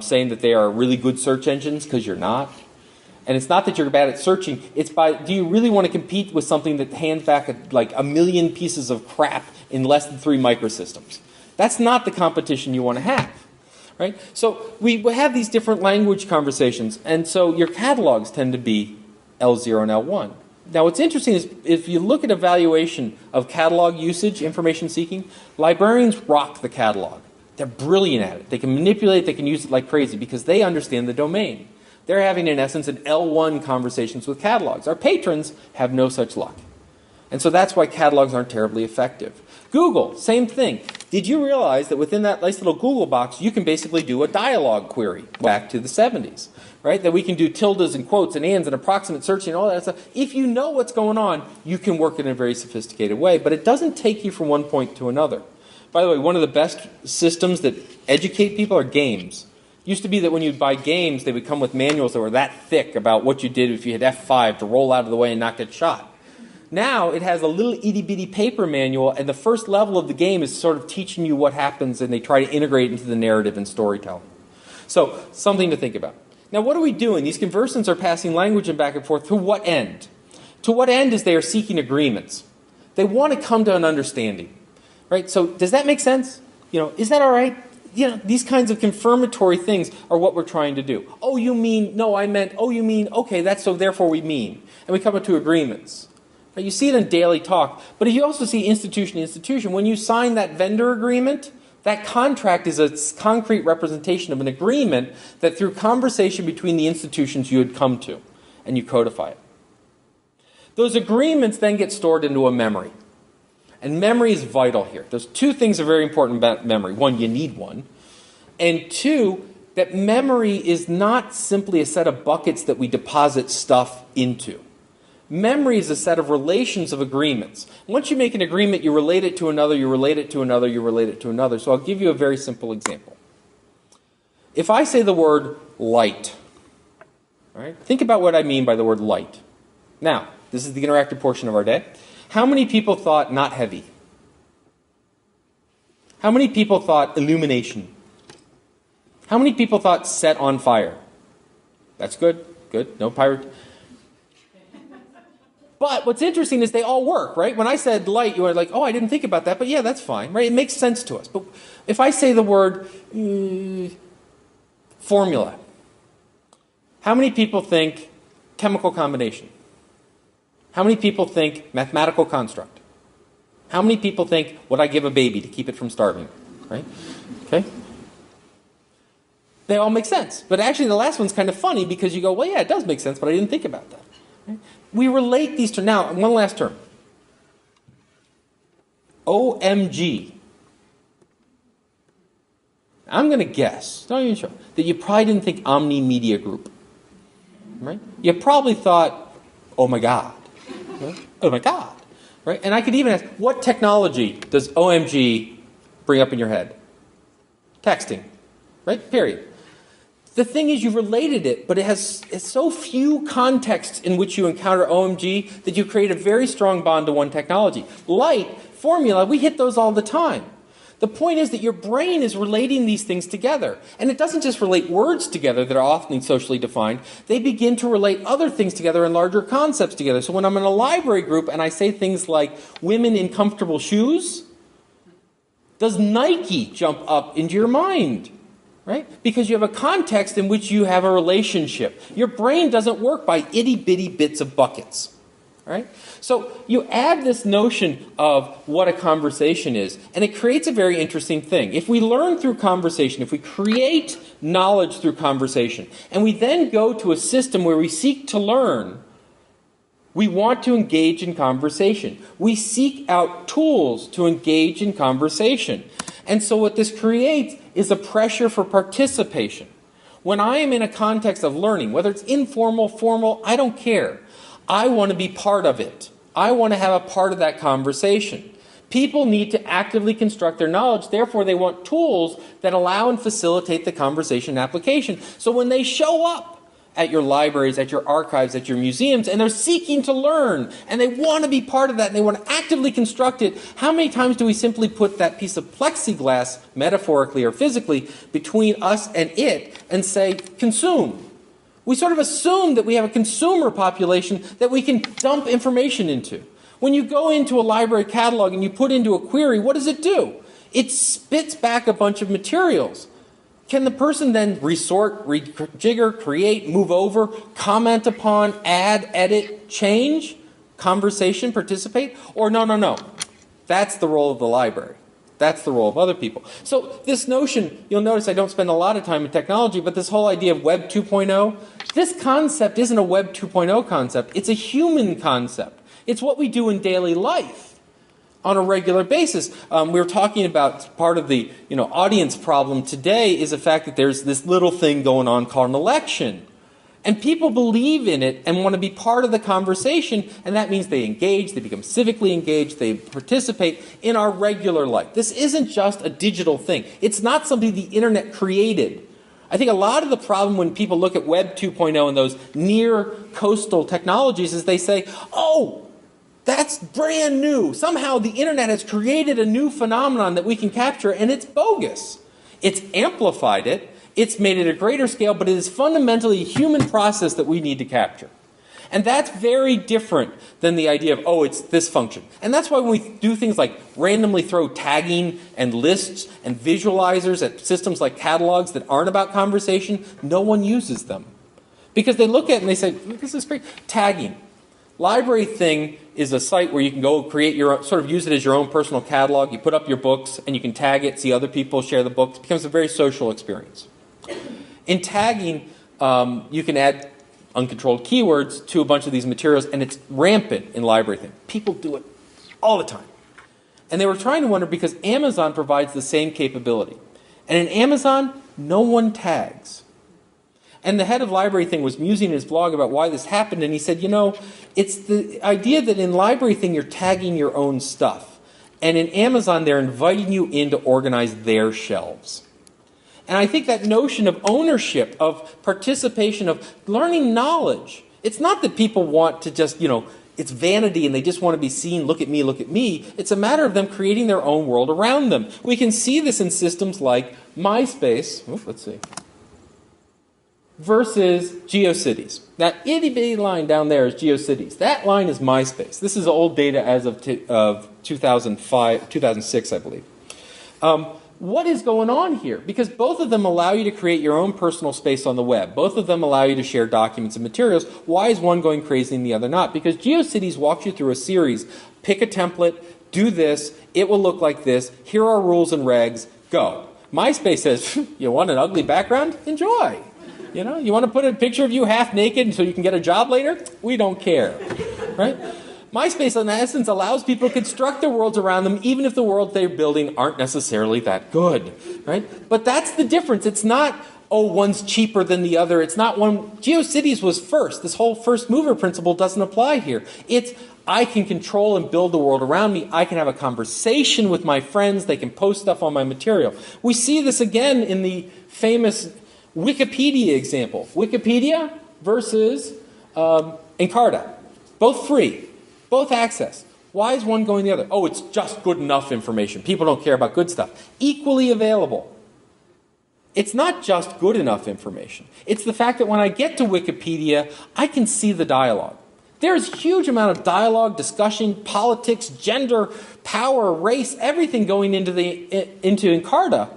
B: saying that they are really good search engines, because you're not. And it's not that you're bad at searching, it's do you really want to compete with something that hands back like a million pieces of crap in less than 3 microsystems? That's not the competition you want to have. Right? So we have these different language conversations, and so your catalogs tend to be L0 and L1. Now what's interesting is if you look at evaluation of catalog usage, information seeking, librarians rock the catalog. They're brilliant at it. They can manipulate, they can use it like crazy because they understand the domain. They're having, in essence, an L1 conversations with catalogs. Our patrons have no such luck. And so that's why catalogs aren't terribly effective. Google, same thing. Did you realize that within that nice little Google box, you can basically do a dialogue query back to the 70s, right? That we can do tildes and quotes and ands and approximate searching and all that stuff. If you know what's going on, you can work in a very sophisticated way, but it doesn't take you from one point to another. By the way, one of the best systems that educate people are games. It used to be that when you'd buy games, they would come with manuals that were that thick about what you did if you hit F5 to roll out of the way and not get shot. Now it has a little itty-bitty paper manual, and the first level of the game is sort of teaching you what happens, and they try to integrate it into the narrative and storytelling. So, something to think about. Now, what are we doing? These conversants are passing language and back and forth. To what end? To what end is they are seeking agreements? They want to come to an understanding. Right? So, does that make sense? Is that all right? These kinds of confirmatory things are what we're trying to do. Oh, you mean, no, I meant, oh, you mean, okay, that's so therefore we mean. And we come up to agreements. Now, you see it in daily talk, but you also see institution to institution. When you sign that vendor agreement, that contract is a concrete representation of an agreement that through conversation between the institutions you had come to, and you codify it. Those agreements then get stored into a memory. And memory is vital here. There's 2 things that are very important about memory. 1, you need one. And 2, that memory is not simply a set of buckets that we deposit stuff into. Memory is a set of relations of agreements. Once you make an agreement, you relate it to another, you relate it to another, you relate it to another. So I'll give you a very simple example. If I say the word light, all right, think about what I mean by the word light. Now, this is the interactive portion of our day. How many people thought not heavy? How many people thought illumination? How many people thought set on fire? That's good. Good. No pirate. But what's interesting is they all work, right? When I said light, you were like, oh, I didn't think about that, but yeah, that's fine, right? It makes sense to us. But if I say the word formula, how many people think chemical combination? How many people think mathematical construct? How many people think would I give a baby to keep it from starving? Right? Okay? They all make sense. But actually the last one's kind of funny because you go, well, yeah, it does make sense, but I didn't think about that. Right? We relate these terms. Now, one last term. OMG. I'm going to guess, not even sure, that you probably didn't think Omni Media Group. Right? You probably thought, oh my God. Right? Oh my God. Right? And I could even ask, what technology does OMG bring up in your head? Texting. Right? Period. The thing is, you've related it, but it's so few contexts in which you encounter OMG that you create a very strong bond to one technology. Light formula, we hit those all the time. The point is that your brain is relating these things together. And it doesn't just relate words together that are often socially defined. They begin to relate other things together and larger concepts together. So when I'm in a library group and I say things like women in comfortable shoes, does Nike jump up into your mind? Right? Because you have a context in which you have a relationship. Your brain doesn't work by itty-bitty bits of buckets. Right? So you add this notion of what a conversation is, and it creates a very interesting thing. If we learn through conversation, if we create knowledge through conversation, and we then go to a system where we seek to learn, we want to engage in conversation. We seek out tools to engage in conversation. And so what this creates is a pressure for participation. When I am in a context of learning, whether it's informal, formal, I don't care. I want to be part of it. I want to have a part of that conversation. People need to actively construct their knowledge. Therefore, they want tools that allow and facilitate the conversation application. So when they show up at your libraries, at your archives, at your museums, and they're seeking to learn, and they want to be part of that, and they want to actively construct it, how many times do we simply put that piece of plexiglass, metaphorically or physically, between us and it, and say, consume? We sort of assume that we have a consumer population that we can dump information into. When you go into a library catalog and you put into a query, what does it do? It spits back a bunch of materials. Can the person then resort, rejigger, create, move over, comment upon, add, edit, change, conversation, participate? Or no. That's the role of the library. That's the role of other people. So this notion, you'll notice I don't spend a lot of time in technology, but this whole idea of Web 2.0, this concept isn't a Web 2.0 concept. It's a human concept. It's what we do in daily life on a regular basis. We were talking about part of the audience problem today is the fact that there's this little thing going on called an election. And people believe in it and want to be part of the conversation, and that means they engage, they become civically engaged, they participate in our regular life. This isn't just a digital thing. It's not something the internet created. I think a lot of the problem when people look at Web 2.0 and those near coastal technologies is they say, oh, that's brand new. Somehow the internet has created a new phenomenon that we can capture, and it's bogus. It's amplified it. It's made it a greater scale, but it is fundamentally a human process that we need to capture. And that's very different than the idea of, oh, it's this function. And that's why when we do things like randomly throw tagging and lists and visualizers at systems like catalogs that aren't about conversation, no one uses them. Because they look at it and they say, this is great. Tagging. Library Thing is a site where you can go create your own, sort of use it as your own personal catalog. You put up your books and you can tag it, see other people share the books. It becomes a very social experience. In tagging, you can add uncontrolled keywords to a bunch of these materials, and it's rampant in Library Thing. People do it all the time. And they were trying to wonder because Amazon provides the same capability. And in Amazon, no one tags. And the head of Library Thing was musing in his blog about why this happened, and he said, it's the idea that in Library Thing you're tagging your own stuff. And in Amazon, they're inviting you in to organize their shelves. And I think that notion of ownership, of participation, of learning knowledge, it's not that people want to just, it's vanity and they just want to be seen, look at me, look at me. It's a matter of them creating their own world around them. We can see this in systems like MySpace, versus GeoCities. That itty-bitty line down there is GeoCities. That line is MySpace. This is old data as of 2006, I believe. What is going on here? Because both of them allow you to create your own personal space on the web. Both of them allow you to share documents and materials. Why is one going crazy and the other not? Because GeoCities walks you through a series. Pick a template, do this, it will look like this, here are rules and regs, go. MySpace says, you want an ugly background? Enjoy. You want to put a picture of you half naked so you can get a job later? We don't care. Right? MySpace, in essence, allows people to construct their worlds around them, even if the worlds they're building aren't necessarily that good, right? But that's the difference. It's not, one's cheaper than the other. It's not one. GeoCities was first. This whole first mover principle doesn't apply here. It's, I can control and build the world around me. I can have a conversation with my friends. They can post stuff on my material. We see this again in the famous Wikipedia example. Wikipedia versus Encarta. Both free. Both access. Why is one going the other? Oh, it's just good enough information. People don't care about good stuff. Equally available. It's not just good enough information. It's the fact that when I get to Wikipedia, I can see the dialogue. There's a huge amount of dialogue, discussion, politics, gender, power, race, everything going into Encarta,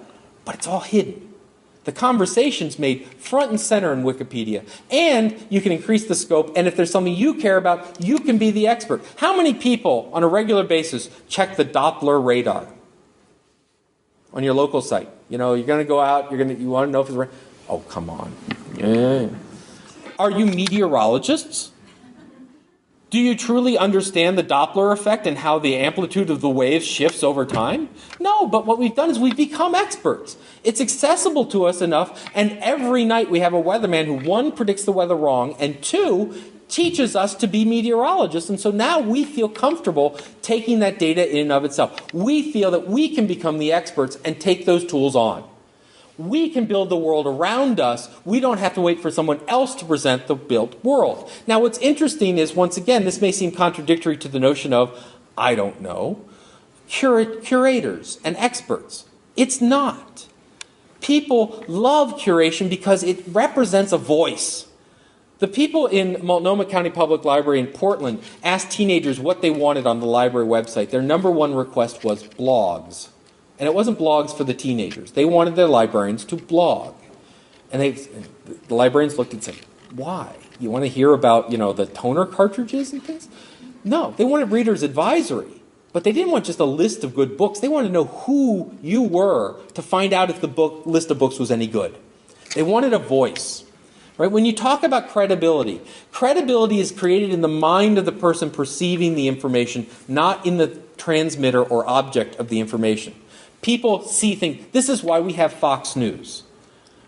B: but it's all hidden. The conversation's made front and center in Wikipedia. And you can increase the scope, and if there's something you care about, you can be the expert. How many people on a regular basis check the Doppler radar on your local site? You know, you're going to go out, you want to know if it's right. Oh, come on. Yeah. Are you meteorologists? Do you truly understand the Doppler effect and how the amplitude of the waves shifts over time? No, but what we've done is we've become experts. It's accessible to us enough, and every night we have a weatherman who, one, predicts the weather wrong, and two, teaches us to be meteorologists. And so now we feel comfortable taking that data in and of itself. We feel that we can become the experts and take those tools on. We can build the world around us. We don't have to wait for someone else to present the built world. Now, what's interesting is, once again, this may seem contradictory to the notion of, I don't know, curators and experts. It's not. People love curation because it represents a voice. The people in Multnomah County Public Library in Portland asked teenagers what they wanted on the library website. Their number one request was blogs. And it wasn't blogs for the teenagers. They wanted their librarians to blog. And the librarians looked and said, why? You want to hear about, the toner cartridges and things? No, they wanted readers' advisory. But they didn't want just a list of good books. They wanted to know who you were to find out if the list of books was any good. They wanted a voice. Right? When you talk about credibility is created in the mind of the person perceiving the information, not in the transmitter or object of the information. People see things. This is why we have Fox News.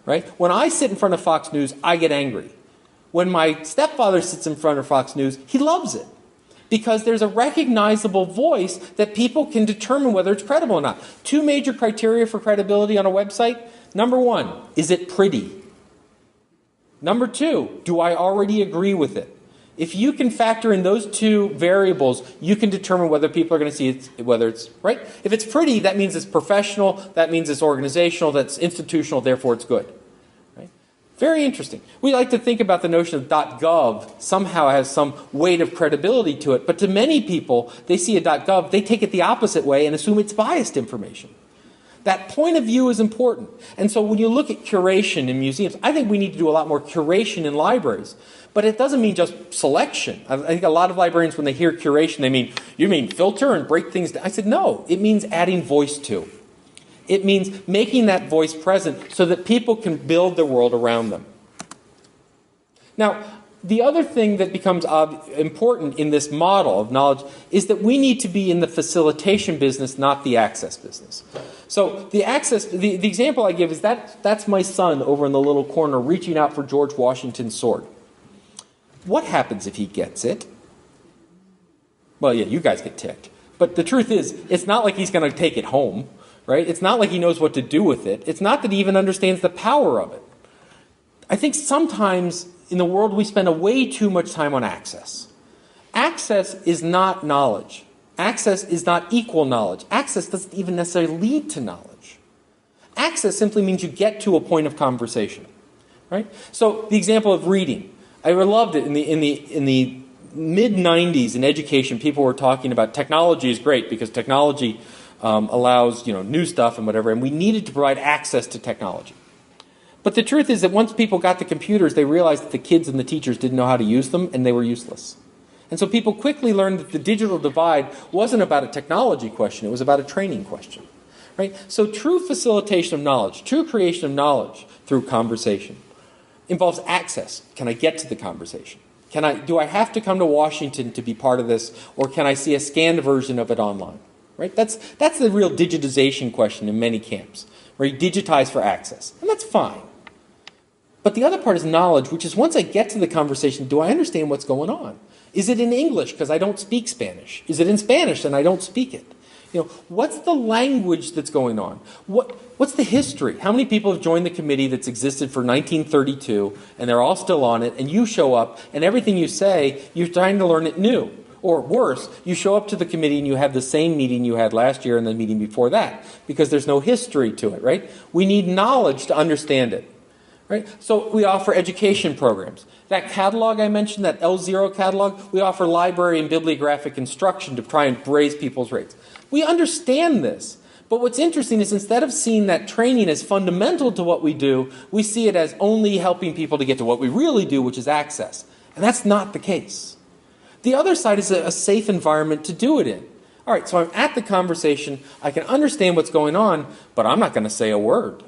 B: Right? When I sit in front of Fox News, I get angry. When my stepfather sits in front of Fox News, he loves it. Because there's a recognizable voice that people can determine whether it's credible or not. Two major criteria for credibility on a website. Number one, is it pretty? Number two, do I already agree with it? If you can factor in those two variables, you can determine whether people are going to see it, whether it's right. If it's pretty, that means it's professional, that means it's organizational, that's institutional, therefore it's good. Right? Very interesting. We like to think about the notion of .gov somehow has some weight of credibility to it, but to many people, they see a .gov, they take it the opposite way and assume it's biased information. That point of view is important. And so when you look at curation in museums, I think we need to do a lot more curation in libraries. But it doesn't mean just selection. I think a lot of librarians, when they hear curation, they mean, you mean filter and break things down? I said, no, it means adding voice to. It means making that voice present so that people can build their world around them. Now, the other thing that becomes important in this model of knowledge is that we need to be in the facilitation business, not the access business. So the example I give is that's my son over in the little corner reaching out for George Washington's sword. What happens if he gets it? Well, yeah, you guys get ticked. But the truth is, it's not like he's going to take it home, right? It's not like he knows what to do with it. It's not that he even understands the power of it. I think sometimes in the world we spend way too much time on access. Access is not knowledge. Access is not equal knowledge. Access doesn't even necessarily lead to knowledge. Access simply means you get to a point of conversation, right? So the example of reading. I loved it in the mid-90s in education. People were talking about technology is great because technology allows new stuff and whatever, and we needed to provide access to technology. But the truth is that once people got the computers, they realized that the kids and the teachers didn't know how to use them, and they were useless. And so people quickly learned that the digital divide wasn't about a technology question, it was about a training question. Right? So true facilitation of knowledge, true creation of knowledge through conversation involves access. Can I get to the conversation? Do I have to come to Washington to be part of this, or can I see a scanned version of it online? Right? That's the real digitization question in many camps, where you digitize for access. And that's fine. But the other part is knowledge, which is once I get to the conversation, do I understand what's going on? Is it in English because I don't speak Spanish? Is it in Spanish and I don't speak it? What's the language that's going on? What's the history? How many people have joined the committee that's existed for 1932 and they're all still on it, and you show up and everything you say, you're trying to learn it new? Or worse, you show up to the committee and you have the same meeting you had last year and the meeting before that, because there's no history to it, right? We need knowledge to understand it, right? So we offer education programs. That catalog I mentioned, that L0 catalog, we offer library and bibliographic instruction to try and raise people's rates. We understand this. But what's interesting is instead of seeing that training as fundamental to what we do, we see it as only helping people to get to what we really do, which is access. And that's not the case. The other side is a safe environment to do it in. All right, so I'm at the conversation, I can understand what's going on, but I'm not going to say a word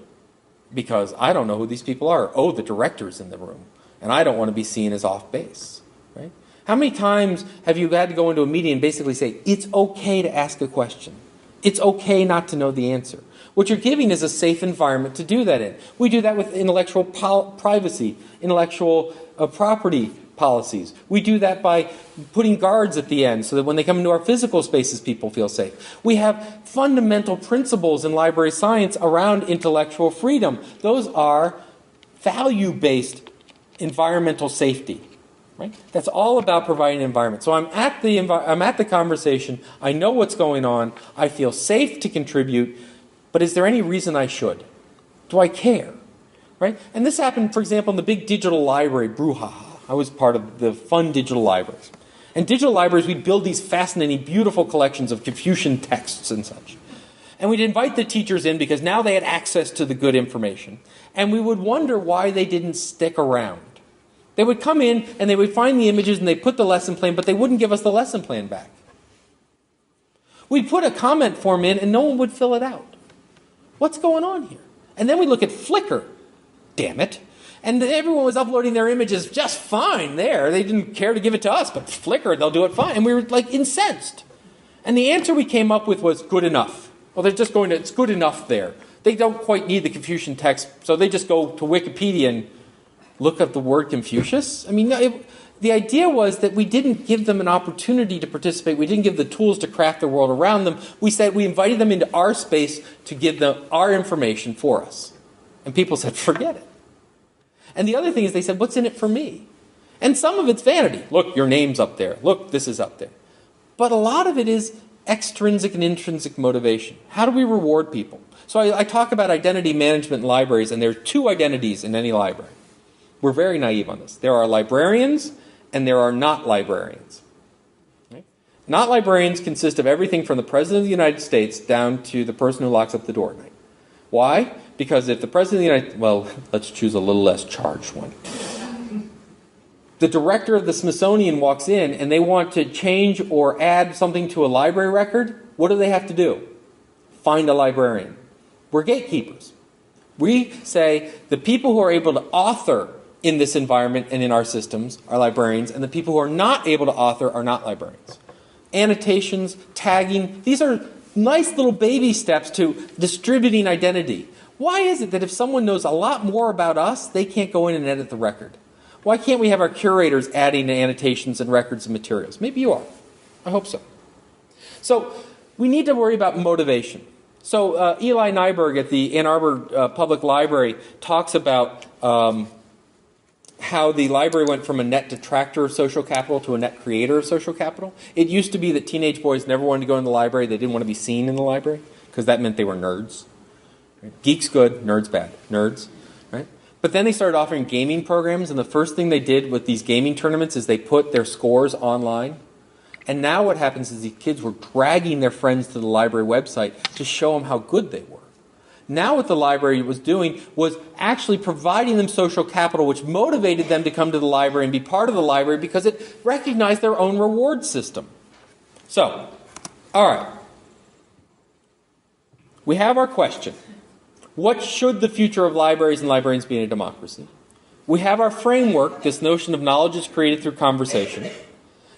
B: because I don't know who these people are. Oh, the director's in the room, and I don't want to be seen as off base, right? How many times have you had to go into a meeting and basically say, it's okay to ask a question? It's okay not to know the answer. What you're giving is a safe environment to do that in. We do that with intellectual privacy, intellectual property policies. We do that by putting guards at the end so that when they come into our physical spaces, people feel safe. We have fundamental principles in library science around intellectual freedom. Those are value-based environmental safety. Right? That's all about providing an environment. So I'm at the conversation. I know what's going on. I feel safe to contribute. But is there any reason I should? Do I care? Right? And this happened, for example, in the big digital library, brouhaha. I was part of the fun digital libraries. And digital libraries, we'd build these fascinating, beautiful collections of Confucian texts and such. And we'd invite the teachers in because now they had access to the good information. And we would wonder why they didn't stick around. They would come in and they would find the images and they put the lesson plan, but they wouldn't give us the lesson plan back. We'd put a comment form in and no one would fill it out. What's going on here? And then we look at Flickr. Damn it. And everyone was uploading their images just fine there. They didn't care to give it to us, but Flickr, they'll do it fine. And we were like incensed. And the answer we came up with was good enough. Well, they're just going to, it's good enough there. They don't quite need the Confucian text, so they just go to Wikipedia and look up the word Confucius. I mean, the idea was that we didn't give them an opportunity to participate. We didn't give the tools to craft the world around them. We said we invited them into our space to give them our information for us. And people said, forget it. And the other thing is they said, what's in it for me? And some of it's vanity. Look, your name's up there. Look, this is up there. But a lot of it is extrinsic and intrinsic motivation. How do we reward people? So I talk about identity management in libraries, and there are two identities in any library. We're very naive on this. There are librarians and there are not librarians. Right? Not librarians consist of everything from the President of the United States down to the person who locks up the door at night. Why? Because if the President of the United States, well, let's choose a little less charged one. The director of the Smithsonian walks in and they want to change or add something to a library record. What do they have to do? Find a librarian. We're gatekeepers. We say the people who are able to author in this environment and in our systems are librarians, and the people who are not able to author are not librarians. Annotations, tagging, these are nice little baby steps to distributing identity. Why is it that if someone knows a lot more about us, they can't go in and edit the record? Why can't we have our curators adding annotations and records and materials? Maybe you are. I hope so. So we need to worry about motivation. So Eli Nyberg at the Ann Arbor Public Library talks about how the library went from a net detractor of social capital to a net creator of social capital. It used to be that teenage boys never wanted to go in the library. They didn't want to be seen in the library because that meant they were nerds. Right? Geeks good, nerds bad. Nerds. Right? But then they started offering gaming programs, and the first thing they did with these gaming tournaments is they put their scores online. And now what happens is these kids were dragging their friends to the library website to show them how good they were. Now what the library was doing was actually providing them social capital, which motivated them to come to the library and be part of the library because it recognized their own reward system. So, all right. We have our question. What should the future of libraries and librarians be in a democracy? We have our framework, this notion of knowledge is created through conversation.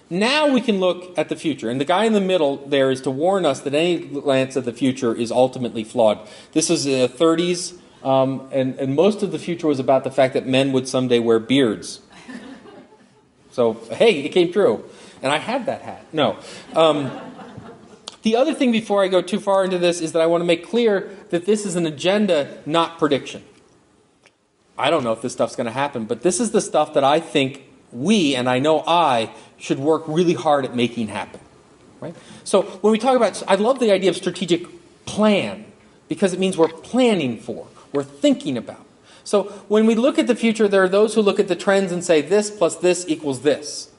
B: Now we can look at the future. And the guy in the middle there is to warn us that any glance at the future is ultimately flawed. This was in the 30s, and most of the future was about the fact that men would someday wear beards. So, hey, it came true. And I had that hat. No. The other thing before I go too far into this is that I want to make clear that this is an agenda, not prediction. I don't know if this stuff's going to happen, but this is the stuff that I think we, and I know I, should work really hard at making happen. Right? So when we talk about, I love the idea of strategic plan, because it means we're planning for, we're thinking about. So when we look at the future, there are those who look at the trends and say this plus this equals this.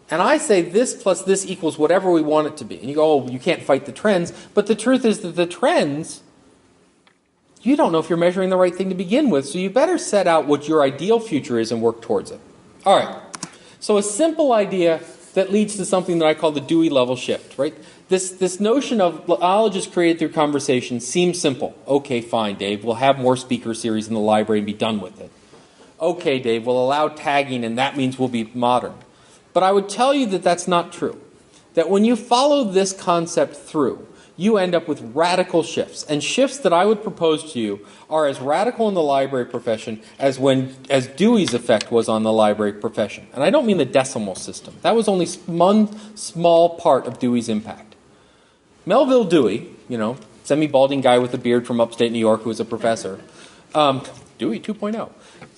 B: And I say this plus this equals whatever we want it to be. And you go, oh, you can't fight the trends. But the truth is that the trends, you don't know if you're measuring the right thing to begin with. So you better set out what your ideal future is and work towards it. All right. So a simple idea that leads to something that I call the Dewey level shift, right? This notion of knowledge is created through conversation seems simple. Okay, fine, Dave. We'll have more speaker series in the library and be done with it. Okay, Dave, we'll allow tagging and that means we'll be modern. But I would tell you that that's not true. That when you follow this concept through, you end up with radical shifts. And shifts that I would propose to you are as radical in the library profession as Dewey's effect was on the library profession. And I don't mean the decimal system. That was only one small part of Dewey's impact. Melville Dewey, semi-balding guy with a beard from upstate New York who was a professor, Dewey 2.0.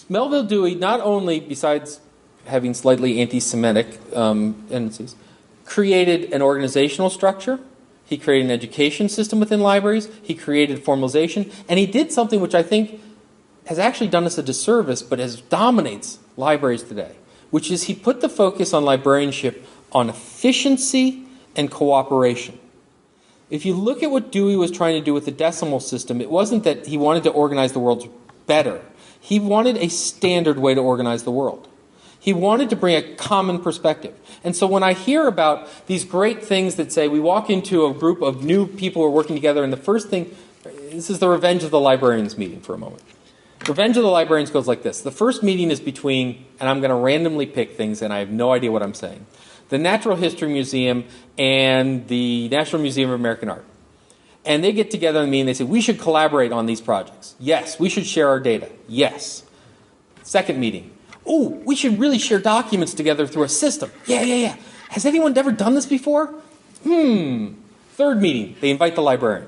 B: Melville Dewey, not only, besides having slightly anti-Semitic tendencies, created an organizational structure. He created an education system within libraries. He created formalization. And he did something which I think has actually done us a disservice, but dominates libraries today, which is he put the focus on librarianship on efficiency and cooperation. If you look at what Dewey was trying to do with the decimal system, it wasn't that he wanted to organize the world better. He wanted a standard way to organize the world. He wanted to bring a common perspective. And so when I hear about these great things that say we walk into a group of new people who are working together, and the first thing, this is the Revenge of the Librarians meeting for a moment. Revenge of the Librarians goes like this. The first meeting is between, and I'm going to randomly pick things, and I have no idea what I'm saying, the Natural History Museum and the National Museum of American Art. And they get together in a meeting, they say, we should collaborate on these projects. Yes. We should share our data. Yes. Second meeting. Oh, we should really share documents together through a system. Yeah. Has anyone ever done this before? Third meeting, they invite the librarian.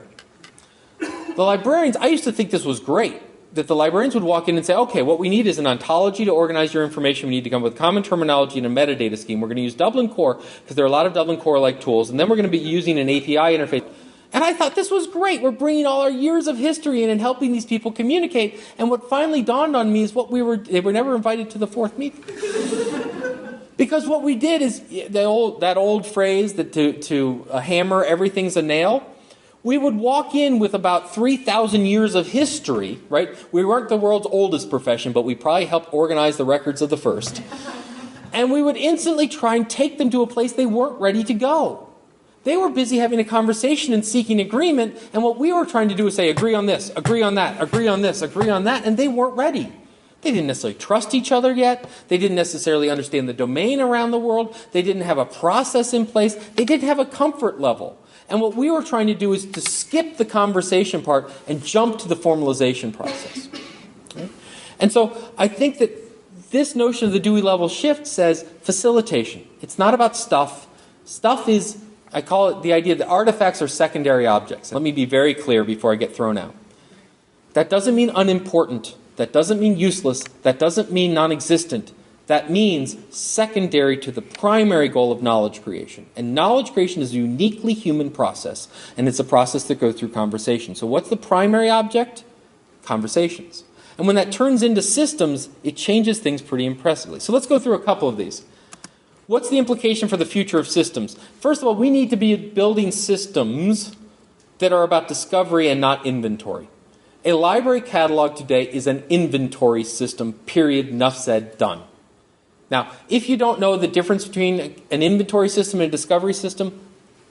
B: The librarians, I used to think this was great, that the librarians would walk in and say, okay, what we need is an ontology to organize your information. We need to come up with common terminology and a metadata scheme. We're going to use Dublin Core because there are a lot of Dublin Core-like tools. And then we're going to be using an API interface. And I thought this was great. We're bringing all our years of history in and helping these people communicate. And what finally dawned on me is they were never invited to the fourth meeting. Because what we did is that old phrase that to hammer everything's a nail. We would walk in with about 3,000 years of history, right? We weren't the world's oldest profession, but we probably helped organize the records of the first. And we would instantly try and take them to a place they weren't ready to go. They were busy having a conversation and seeking agreement, and what we were trying to do was say, agree on this, agree on that, agree on this, agree on that, and they weren't ready. They didn't necessarily trust each other yet. They didn't necessarily understand the domain around the world. They didn't have a process in place. They didn't have a comfort level. And what we were trying to do is to skip the conversation part and jump to the formalization process. Okay? And so I think that this notion of the Dewey level shift says facilitation. It's not about stuff. Stuff is, I call it the idea that artifacts are secondary objects. Let me be very clear before I get thrown out. That doesn't mean unimportant. That doesn't mean useless. That doesn't mean non-existent. That means secondary to the primary goal of knowledge creation. And knowledge creation is a uniquely human process, and it's a process that goes through conversation. So what's the primary object? Conversations. And when that turns into systems, it changes things pretty impressively. So let's go through a couple of these. What's the implication for the future of systems? First of all, we need to be building systems that are about discovery and not inventory. A library catalog today is an inventory system, period, enough said, done. Now, if you don't know the difference between an inventory system and a discovery system,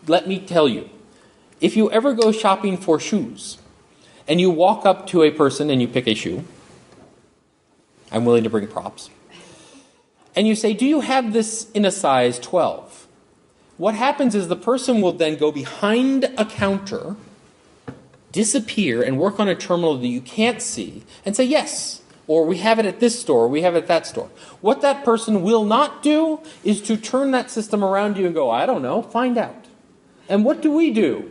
B: let me tell you. If you ever go shopping for shoes, and you walk up to a person and you pick a shoe, I'm willing to bring props, and you say, do you have this in a size 12? What happens is the person will then go behind a counter, disappear, and work on a terminal that you can't see, and say, yes, or we have it at this store, or we have it at that store. What that person will not do is to turn that system around you and go, I don't know, find out. And what do?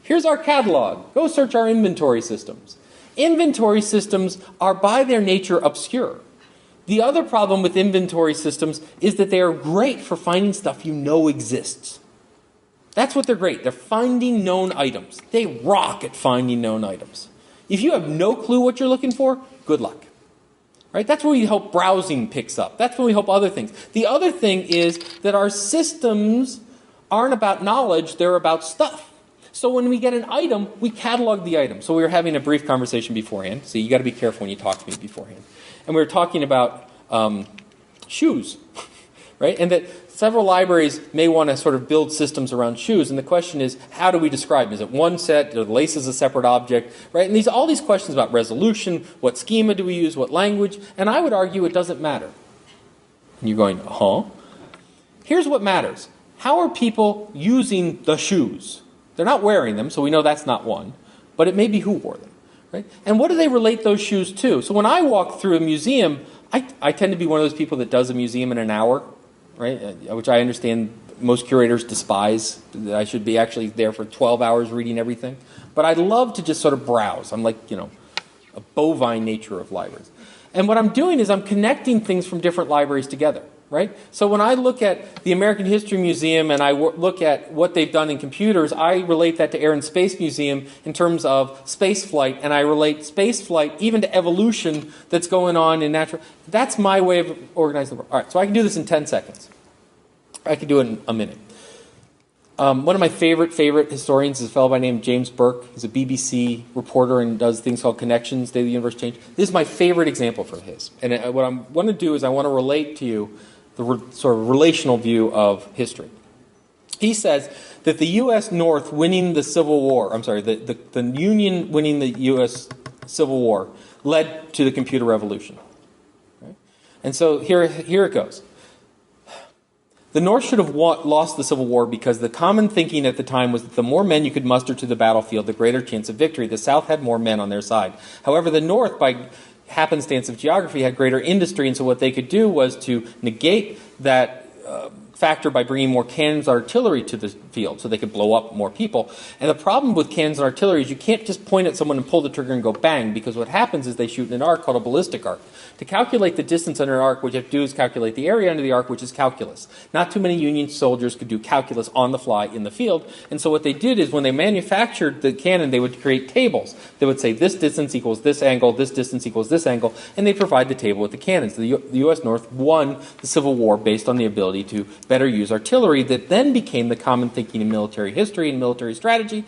B: Here's our catalog. Go search our inventory systems. Inventory systems are by their nature obscure. The other problem with inventory systems is that they are great for finding stuff you know exists. That's what they're great. They're finding known items. They rock at finding known items. If you have no clue what you're looking for, good luck. Right? That's where we hope browsing picks up. That's when we hope other things. The other thing is that our systems aren't about knowledge, they're about stuff. So when we get an item, we catalog the item. So we were having a brief conversation beforehand. So you got to be careful when you talk to me beforehand. And we were talking about shoes, right? And that several libraries may want to sort of build systems around shoes. And the question is, how do we describe them? Is it one set? Are the laces a separate object? Right? And all these questions about resolution, what schema do we use, what language? And I would argue it doesn't matter. And you're going, huh? Here's what matters. How are people using the shoes? They're not wearing them, so we know that's not one. But it may be who wore them. Right? And what do they relate those shoes to? So when I walk through a museum, I tend to be one of those people that does a museum in an hour, right? Which I understand most curators despise. I should be actually there for 12 hours reading everything. But I love to just sort of browse. I'm like, a bovine nature of libraries. And what I'm doing is I'm connecting things from different libraries together. Right? So when I look at the American History Museum and I look at what they've done in computers, I relate that to Air and Space Museum in terms of space flight, and I relate space flight even to evolution that's going on in natural. That's my way of organizing the world. All right, so I can do this in 10 seconds. I can do it in a minute. One of my favorite historians is a fellow by the name of James Burke. He's a BBC reporter and does things called Connections, Day of the Universe Change. This is my favorite example for his. And what I want to do is I want to relate to you the sort of relational view of history. He says that the U.S. North winning the Civil War, the Union winning the U.S. Civil War led to the computer revolution. Right? And so here it goes. The North should have lost the Civil War because the common thinking at the time was that the more men you could muster to the battlefield, the greater chance of victory. The South had more men on their side. However, the North, by happenstance of geography, had greater industry, and so what they could do was to negate that factor by bringing more cannons and artillery to the field so they could blow up more people. And the problem with cannons and artillery is you can't just point at someone and pull the trigger and go bang, because what happens is they shoot in an arc called a ballistic arc. To calculate the distance under an arc, what you have to do is calculate the area under the arc, which is calculus. Not too many Union soldiers could do calculus on the fly in the field, and so what they did is when they manufactured the cannon, they would create tables. They would say this distance equals this angle, this distance equals this angle, and they provide the table with the cannons. The U.S. North won the Civil War based on the ability to better use artillery that then became the common thinking in military history and military strategy,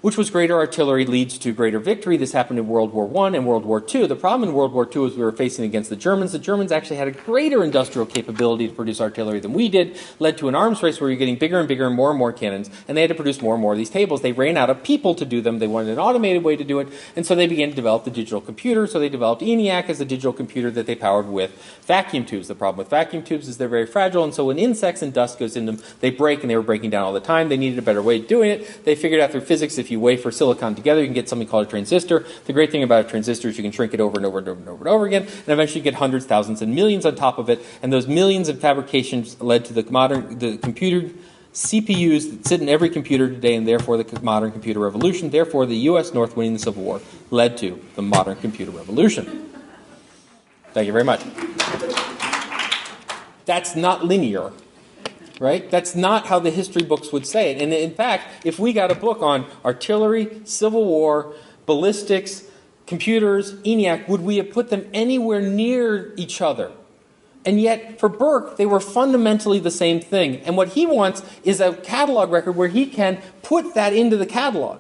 B: which was greater artillery leads to greater victory. This happened in World War I and World War II. The problem in World War II is we were facing against the Germans. The Germans actually had a greater industrial capability to produce artillery than we did, led to an arms race where you're getting bigger and bigger and more cannons, and they had to produce more and more of these tables. They ran out of people to do them. They wanted an automated way to do it, and so they began to develop the digital computer. So they developed ENIAC as a digital computer that they powered with vacuum tubes. The problem with vacuum tubes is they're very fragile, and so when insects and dust goes in them, they break, and they were breaking down all the time. They needed a better way of doing it. They figured out through physics if you wafer silicon together, you can get something called a transistor. The great thing about a transistor is you can shrink it over and over and over and over and over again, and eventually you get hundreds, thousands, and millions on top of it, and those millions of fabrications led to the computer CPUs that sit in every computer today, and therefore the modern computer revolution. Therefore, the U.S. North winning the Civil War led to the modern computer revolution. Thank you very much. That's not linear. Right? That's not how the history books would say it. And in fact, if we got a book on artillery, Civil War, ballistics, computers, ENIAC, would we have put them anywhere near each other? And yet, for Burke, they were fundamentally the same thing. And what he wants is a catalog record where he can put that into the catalog.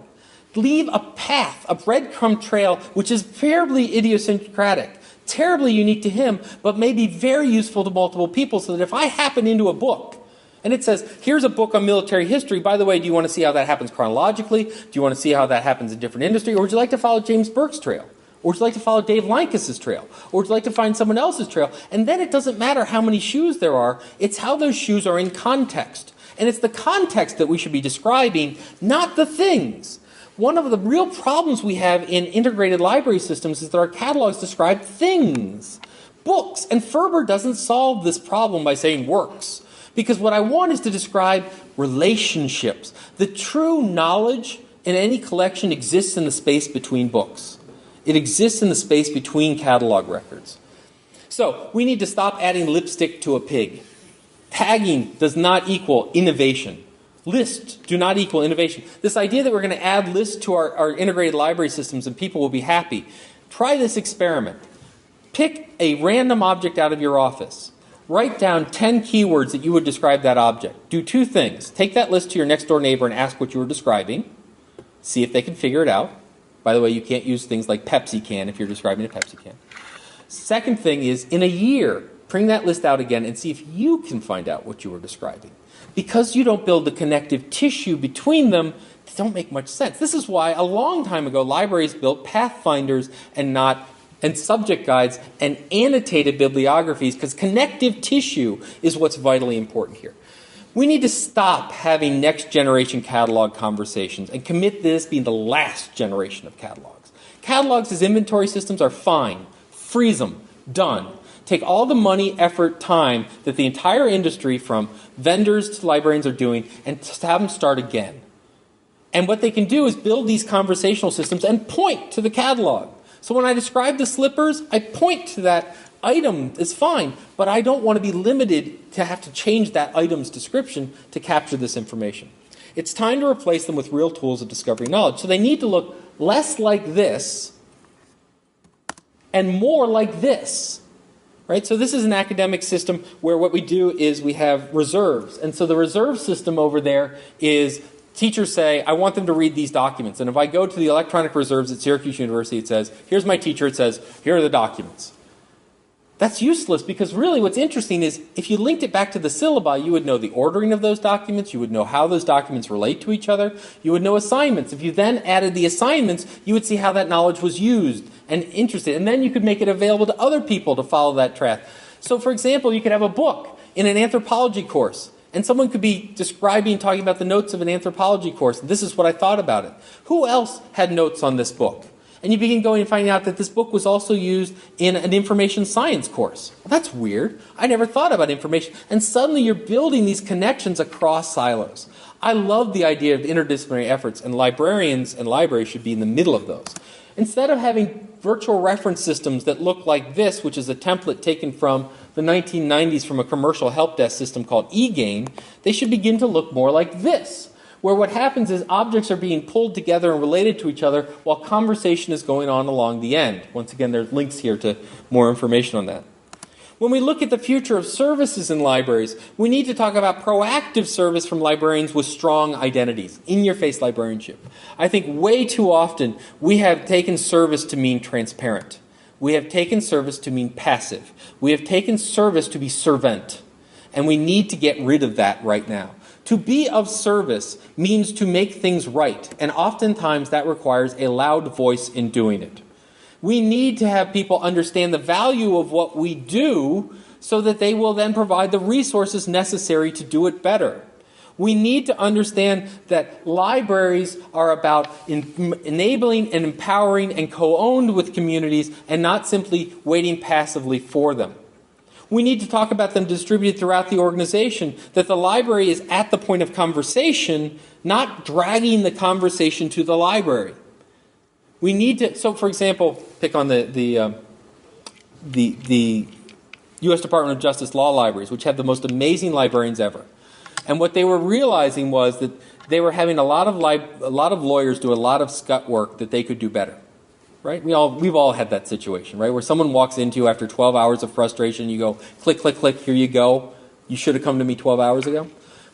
B: Leave a path, a breadcrumb trail, which is fairly idiosyncratic, terribly unique to him, but may be very useful to multiple people, so that if I happen into a book, and it says, here's a book on military history. By the way, do you want to see how that happens chronologically? Do you want to see how that happens in different industry? Or would you like to follow James Burke's trail? Or would you like to follow Dave Lankes' trail? Or would you like to find someone else's trail? And then it doesn't matter how many shoes there are. It's how those shoes are in context. And it's the context that we should be describing, not the things. One of the real problems we have in integrated library systems is that our catalogs describe things, books. And Ferber doesn't solve this problem by saying works. Because what I want is to describe relationships. The true knowledge in any collection exists in the space between books. It exists in the space between catalog records. So we need to stop adding lipstick to a pig. Tagging does not equal innovation. Lists do not equal innovation. This idea that we're going to add lists to our integrated library systems and people will be happy. Try this experiment. Pick a random object out of your office. Write down 10 keywords that you would describe that object. Do two things. Take that list to your next door neighbor and ask what you were describing. See if they can figure it out. By the way, you can't use things like Pepsi can if you're describing a Pepsi can. Second thing is, in a year, bring that list out again and see if you can find out what you were describing. Because you don't build the connective tissue between them, they don't make much sense. This is why a long time ago libraries built pathfinders and subject guides and annotated bibliographies, because connective tissue is what's vitally important here. We need to stop having next generation catalog conversations and commit to this being the last generation of catalogs. Catalogs as inventory systems are fine. Freeze them. Done. Take all the money, effort, time that the entire industry, from vendors to librarians, are doing, and just have them start again. And what they can do is build these conversational systems and point to the catalog. So when I describe the slippers, I point to that item. It's fine, but I don't want to be limited to have to change that item's description to capture this information. It's time to replace them with real tools of discovery knowledge. So they need to look less like this and more like this. Right? So this is an academic system where what we do is we have reserves. And so the reserve system over there is teachers say, I want them to read these documents. And if I go to the electronic reserves at Syracuse University, it says, here's my teacher. It says, here are the documents. That's useless, because really what's interesting is if you linked it back to the syllabi, you would know the ordering of those documents. You would know how those documents relate to each other. You would know assignments. If you then added the assignments, you would see how that knowledge was used and interested. And then you could make it available to other people to follow that track. So, for example, you could have a book in an anthropology course, and someone could be describing, talking about the notes of an anthropology course. This is what I thought about it. Who else had notes on this book? And you begin going and finding out that this book was also used in an information science course. Well, that's weird. I never thought about information. And suddenly you're building these connections across silos. I love the idea of interdisciplinary efforts, and librarians and libraries should be in the middle of those. Instead of having virtual reference systems that look like this, which is a template taken from the 1990s from a commercial help desk system called eGain, they should begin to look more like this, where what happens is objects are being pulled together and related to each other while conversation is going on along the end. Once again, there's links here to more information on that. When we look at the future of services in libraries, we need to talk about proactive service from librarians with strong identities, in-your-face librarianship. I think way too often we have taken service to mean transparent. We have taken service to mean passive. We have taken service to be servant. And we need to get rid of that right now. To be of service means to make things right, and oftentimes that requires a loud voice in doing it. We need to have people understand the value of what we do so that they will then provide the resources necessary to do it better. We need to understand that libraries are about enabling and empowering and co-owned with communities and not simply waiting passively for them. We need to talk about them distributed throughout the organization, that the library is at the point of conversation, not dragging the conversation to the library. We need to, so for example, pick on the U.S. Department of Justice law libraries, which have the most amazing librarians ever. And what they were realizing was that they were having a lot of lawyers do a lot of scut work that they could do better. Right? We've all had that situation, right? Where someone walks into you after 12 hours of frustration, you go, click, click, click, here you go. You should have come to me 12 hours ago.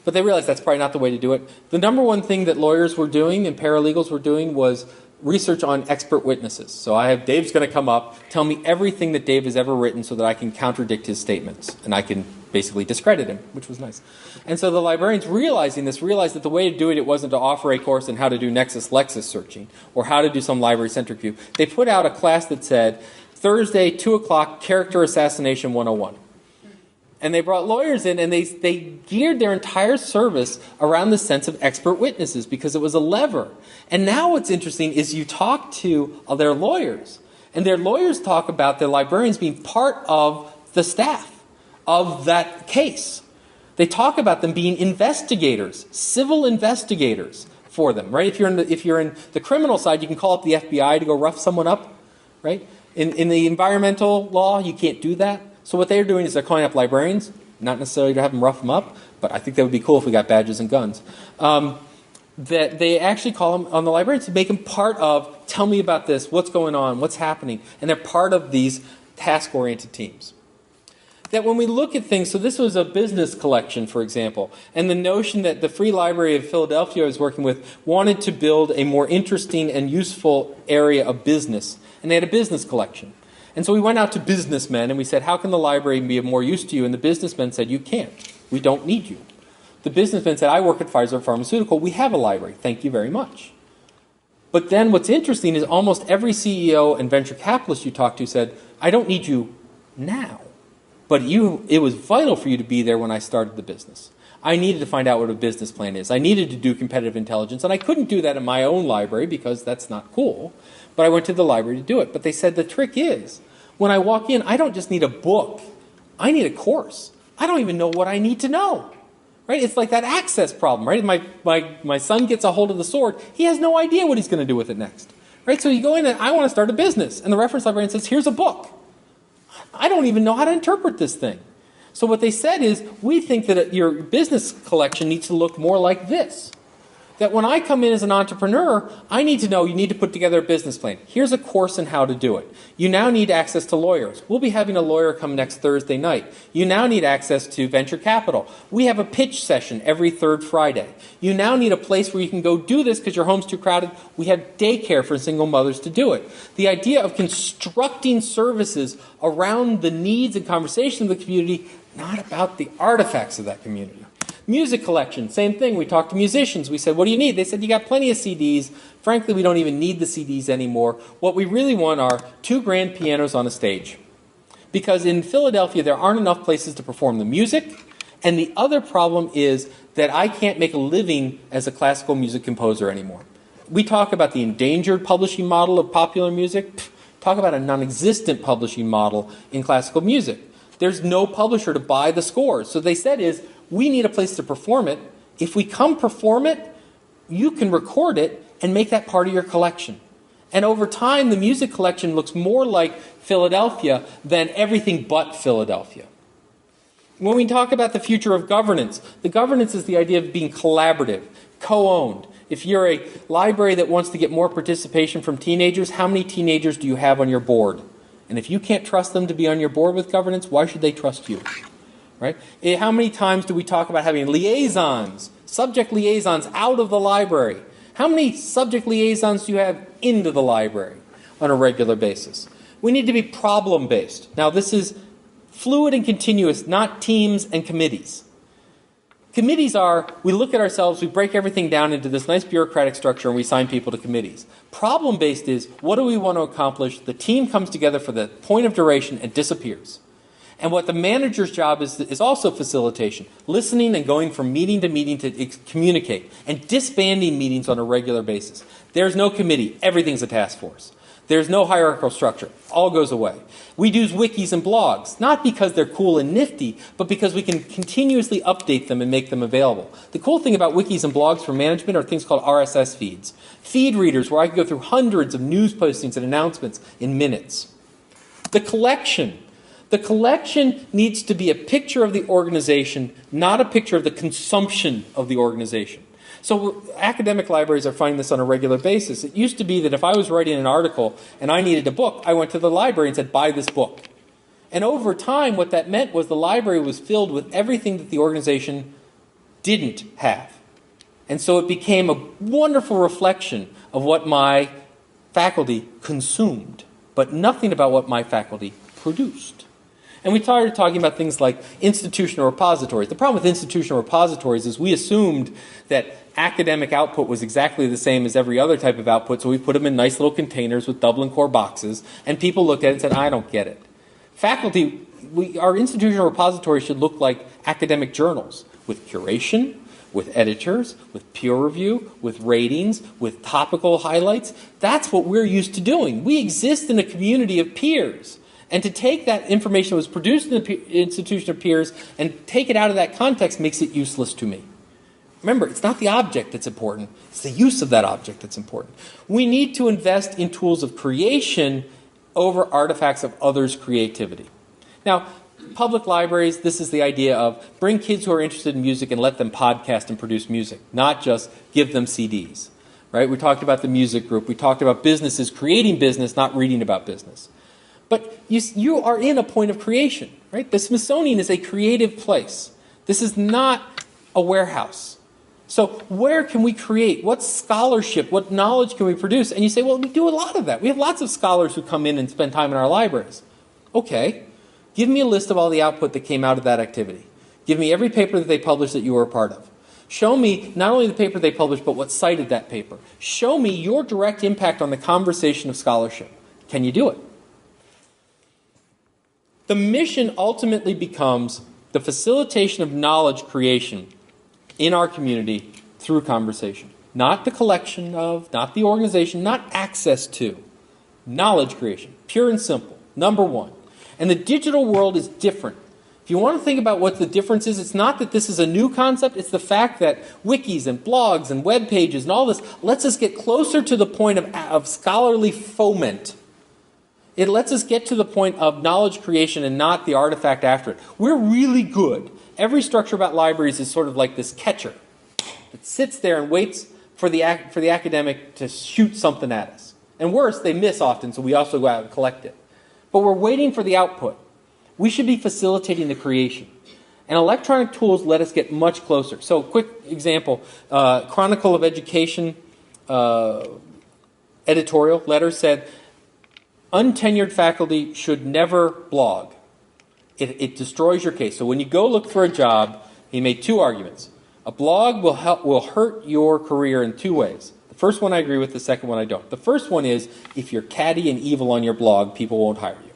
B: But they realized that's probably not the way to do it. The number one thing that lawyers were doing and paralegals were doing was research on expert witnesses. So Dave's going to come up, tell me everything that Dave has ever written so that I can contradict his statements. And I can basically discredit him, which was nice. And so the librarians realized that the way to do it wasn't to offer a course on how to do Nexus Lexis searching or how to do some library-centric view. They put out a class that said, Thursday, 2 o'clock, Character Assassination 101. And they brought lawyers in, and they geared their entire service around the sense of expert witnesses because it was a lever. And now what's interesting is you talk to their lawyers, and their lawyers talk about their librarians being part of the staff of that case. They talk about them being investigators, civil investigators for them, right? If you're in the criminal side, you can call up the FBI to go rough someone up, right? In the environmental law, you can't do that. So what they're doing is they're calling up librarians, not necessarily to have them rough them up, but I think that would be cool if we got badges and guns. That they actually call them on the librarians to make them part of, tell me about this, what's going on, what's happening, and they're part of these task-oriented teams. That when we look at things, so this was a business collection, for example, and the notion that the Free Library of Philadelphia I was working with wanted to build a more interesting and useful area of business, and they had a business collection. And so we went out to businessmen and we said, how can the library be of more use to you? And the businessmen said, you can't. We don't need you. The businessman said, I work at Pfizer Pharmaceutical. We have a library. Thank you very much. But then what's interesting is almost every CEO and venture capitalist you talk to said, I don't need you now. But it was vital for you to be there when I started the business. I needed to find out what a business plan is. I needed to do competitive intelligence. And I couldn't do that in my own library because that's not cool. But I went to the library to do it. But they said the trick is, when I walk in, I don't just need a book. I need a course. I don't even know what I need to know. Right? It's like that access problem, right? My son gets a hold of the sword. He has no idea what he's going to do with it next. Right? So you go in and I want to start a business. And the reference librarian says, here's a book. I don't even know how to interpret this thing. So what they said is, we think that your business collection needs to look more like this. That when I come in as an entrepreneur, I need to know you need to put together a business plan. Here's a course on how to do it. You now need access to lawyers. We'll be having a lawyer come next Thursday night. You now need access to venture capital. We have a pitch session every third Friday. You now need a place where you can go do this because your home's too crowded. We have daycare for single mothers to do it. The idea of constructing services around the needs and conversations of the community, not about the artifacts of that community. Music collection, same thing. We talked to musicians. We said, what do you need? They said, you got plenty of CDs. Frankly, we don't even need the CDs anymore. What we really want are 2 grand pianos on a stage. Because in Philadelphia, there aren't enough places to perform the music. And the other problem is that I can't make a living as a classical music composer anymore. We talk about the endangered publishing model of popular music. Talk about a non-existent publishing model in classical music. There's no publisher to buy the scores. So they said is, we need a place to perform it. If we come perform it, you can record it and make that part of your collection. And over time, the music collection looks more like Philadelphia than everything but Philadelphia. When we talk about the future of governance, the governance is the idea of being collaborative, co-owned. If you're a library that wants to get more participation from teenagers, how many teenagers do you have on your board? And if you can't trust them to be on your board with governance, why should they trust you? Right? How many times do we talk about having liaisons, subject liaisons out of the library? How many subject liaisons do you have into the library on a regular basis? We need to be problem-based. Now, this is fluid and continuous, not teams and committees. Committees are, we look at ourselves, we break everything down into this nice bureaucratic structure, and we assign people to committees. Problem-based is, what do we want to accomplish? The team comes together for the point of duration and disappears. And what the manager's job is also facilitation, listening and going from meeting to meeting to communicate, and disbanding meetings on a regular basis. There's no committee. Everything's a task force. There's no hierarchical structure. All goes away. We use wikis and blogs, not because they're cool and nifty, but because we can continuously update them and make them available. The cool thing about wikis and blogs for management are things called RSS feeds. Feed readers where I can go through hundreds of news postings and announcements in minutes. The collection needs to be a picture of the organization, not a picture of the consumption of the organization. So academic libraries are finding this on a regular basis. It used to be that if I was writing an article and I needed a book, I went to the library and said, buy this book. And over time, what that meant was the library was filled with everything that the organization didn't have. And so it became a wonderful reflection of what my faculty consumed, but nothing about what my faculty produced. And we started talking about things like institutional repositories. The problem with institutional repositories is we assumed that academic output was exactly the same as every other type of output, so we put them in nice little containers with Dublin Core boxes, and people looked at it and said, I don't get it. Faculty, our institutional repository should look like academic journals with curation, with editors, with peer review, with ratings, with topical highlights. That's what we're used to doing. We exist in a community of peers. And to take that information that was produced in the institution of peers and take it out of that context makes it useless to me. Remember, it's not the object that's important. It's the use of that object that's important. We need to invest in tools of creation over artifacts of others' creativity. Now, Public libraries, this is the idea of bring kids who are interested in music and let them podcast and produce music, not just give them CDs. Right? We talked about the music group. We talked about businesses creating business, not reading about business. But you are in a point of creation. Right? The Smithsonian is a creative place. This is not a warehouse. So where can we create? What scholarship, what knowledge can we produce? And you say, well, we do a lot of that. We have lots of scholars who come in and spend time in our libraries. Okay. Give me a list of all the output that came out of that activity. Give me every paper that they published that you were a part of. Show me not only the paper they published, but what cited that paper. Show me your direct impact on the conversation of scholarship. Can you do it? The mission ultimately becomes the facilitation of knowledge creation in our community through conversation. Not the collection of, not the organization, not access to. Knowledge creation, pure and simple, number one. And the digital world is different. If you want to think about what the difference is, it's not that this is a new concept, it's the fact that wikis and blogs and web pages and all this lets us get closer to the point of scholarly foment. It lets us get to the point of knowledge creation and not the artifact after it. We're really good. Every structure about libraries is sort of like this catcher that sits there and waits for the academic to shoot something at us. And worse, they miss often, so we also go out and collect it. But we're waiting for the output. We should be facilitating the creation. And electronic tools let us get much closer. So, quick example, Chronicle of Education editorial letter said, untenured faculty should never blog. It destroys your case. So when you go look for a job, he made two arguments. A blog will hurt your career in two ways. The first one I agree with, the second one I don't. The first one is, if you're catty and evil on your blog, people won't hire you.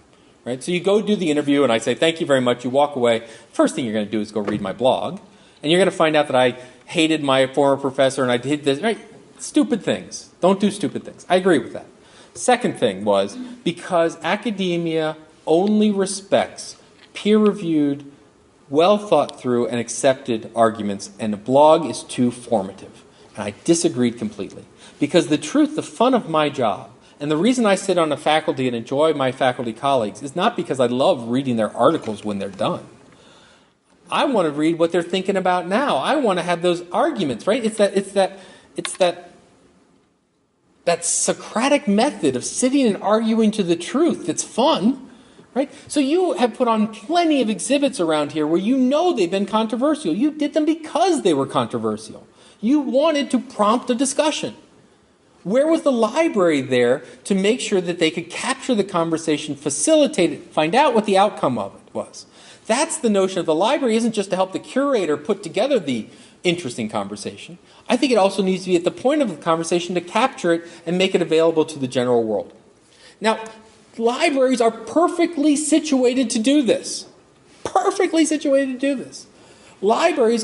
B: Right? So you go do the interview, and I say, thank you very much. You walk away. First thing you're going to do is go read my blog. And you're going to find out that I hated my former professor, and I did this. Right? Stupid things. Don't do stupid things. I agree with that. Second thing was, because academia only respects peer-reviewed, well-thought-through, and accepted arguments, and a blog is too formative. And I disagreed completely. Because the truth, the fun of my job, and the reason I sit on a faculty and enjoy my faculty colleagues is not because I love reading their articles when they're done. I want to read what they're thinking about now. I want to have those arguments, right? It's that Socratic method of sitting and arguing to the truth that's fun, right? So you have put on plenty of exhibits around here where you know they've been controversial. You did them because they were controversial. You wanted to prompt a discussion. Where was the library there to make sure that they could capture the conversation, facilitate it, find out what the outcome of it was? That's the notion of the library. Isn't just to help the curator put together the interesting conversation. I think it also needs to be at the point of the conversation to capture it and make it available to the general world. Now, libraries are perfectly situated to do this. Perfectly situated to do this. Libraries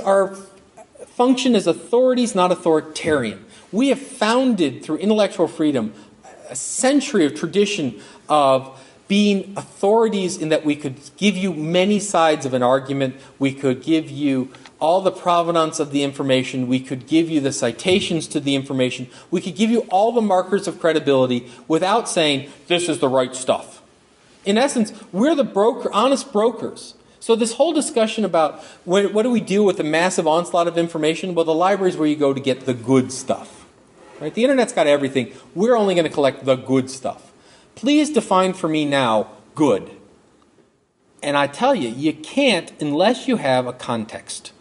B: function as authorities, not authoritarian. We have founded, through intellectual freedom, a century of tradition of being authorities in that we could give you many sides of an argument. We could give you all the provenance of the information. We could give you the citations to the information. We could give you all the markers of credibility without saying, this is the right stuff. In essence, we're the honest brokers. So this whole discussion about what do we do with the massive onslaught of information? Well, the library is where you go to get the good stuff. Right? The internet's got everything. We're only going to collect the good stuff. Please define for me now good. And I tell you, you can't unless you have a context.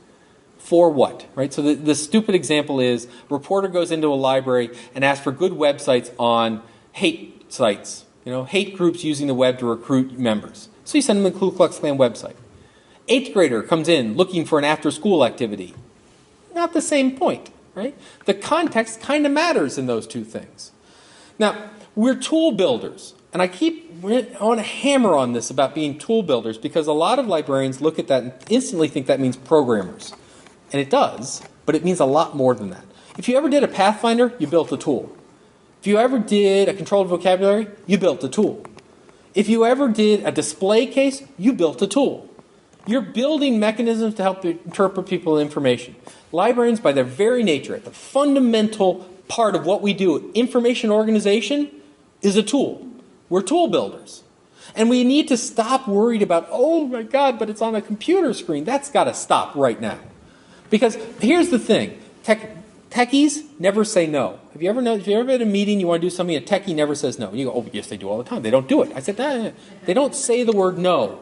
B: For what? Right? So the stupid example is a reporter goes into a library and asks for good websites on hate sites. Hate groups using the web to recruit members. So you send them the Ku Klux Klan website. 8th grader comes in looking for an after-school activity. Not the same point. Right? The context kind of matters in those two things. Now, we're tool builders. And I want to hammer on this about being tool builders because a lot of librarians look at that and instantly think that means programmers. And it does, but it means a lot more than that. If you ever did a Pathfinder, you built a tool. If you ever did a controlled vocabulary, you built a tool. If you ever did a display case, you built a tool. You're building mechanisms to help interpret people's information. Librarians, by their very nature, at the fundamental part of what we do, information organization, is a tool. We're tool builders. And we need to stop worried about, oh my God, but it's on a computer screen. That's got to stop right now. Because here's the thing. Techies never say no. Have you ever been at a meeting, you want to do something, a techie never says no? And you go, oh, yes, they do all the time. They don't do it. I said, nah. They don't say the word no.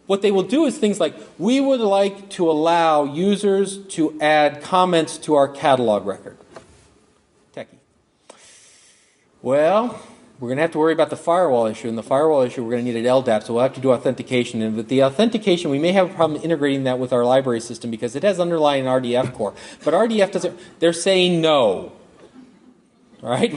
B: What they will do is things like, we would like to allow users to add comments to our catalog record. Techie. Well, we're going to have to worry about the firewall issue. And the firewall issue, we're going to need an LDAP, so we'll have to do authentication. And with the authentication, we may have a problem integrating that with our library system because it has underlying RDF core. But RDF doesn't, they're saying no. All right?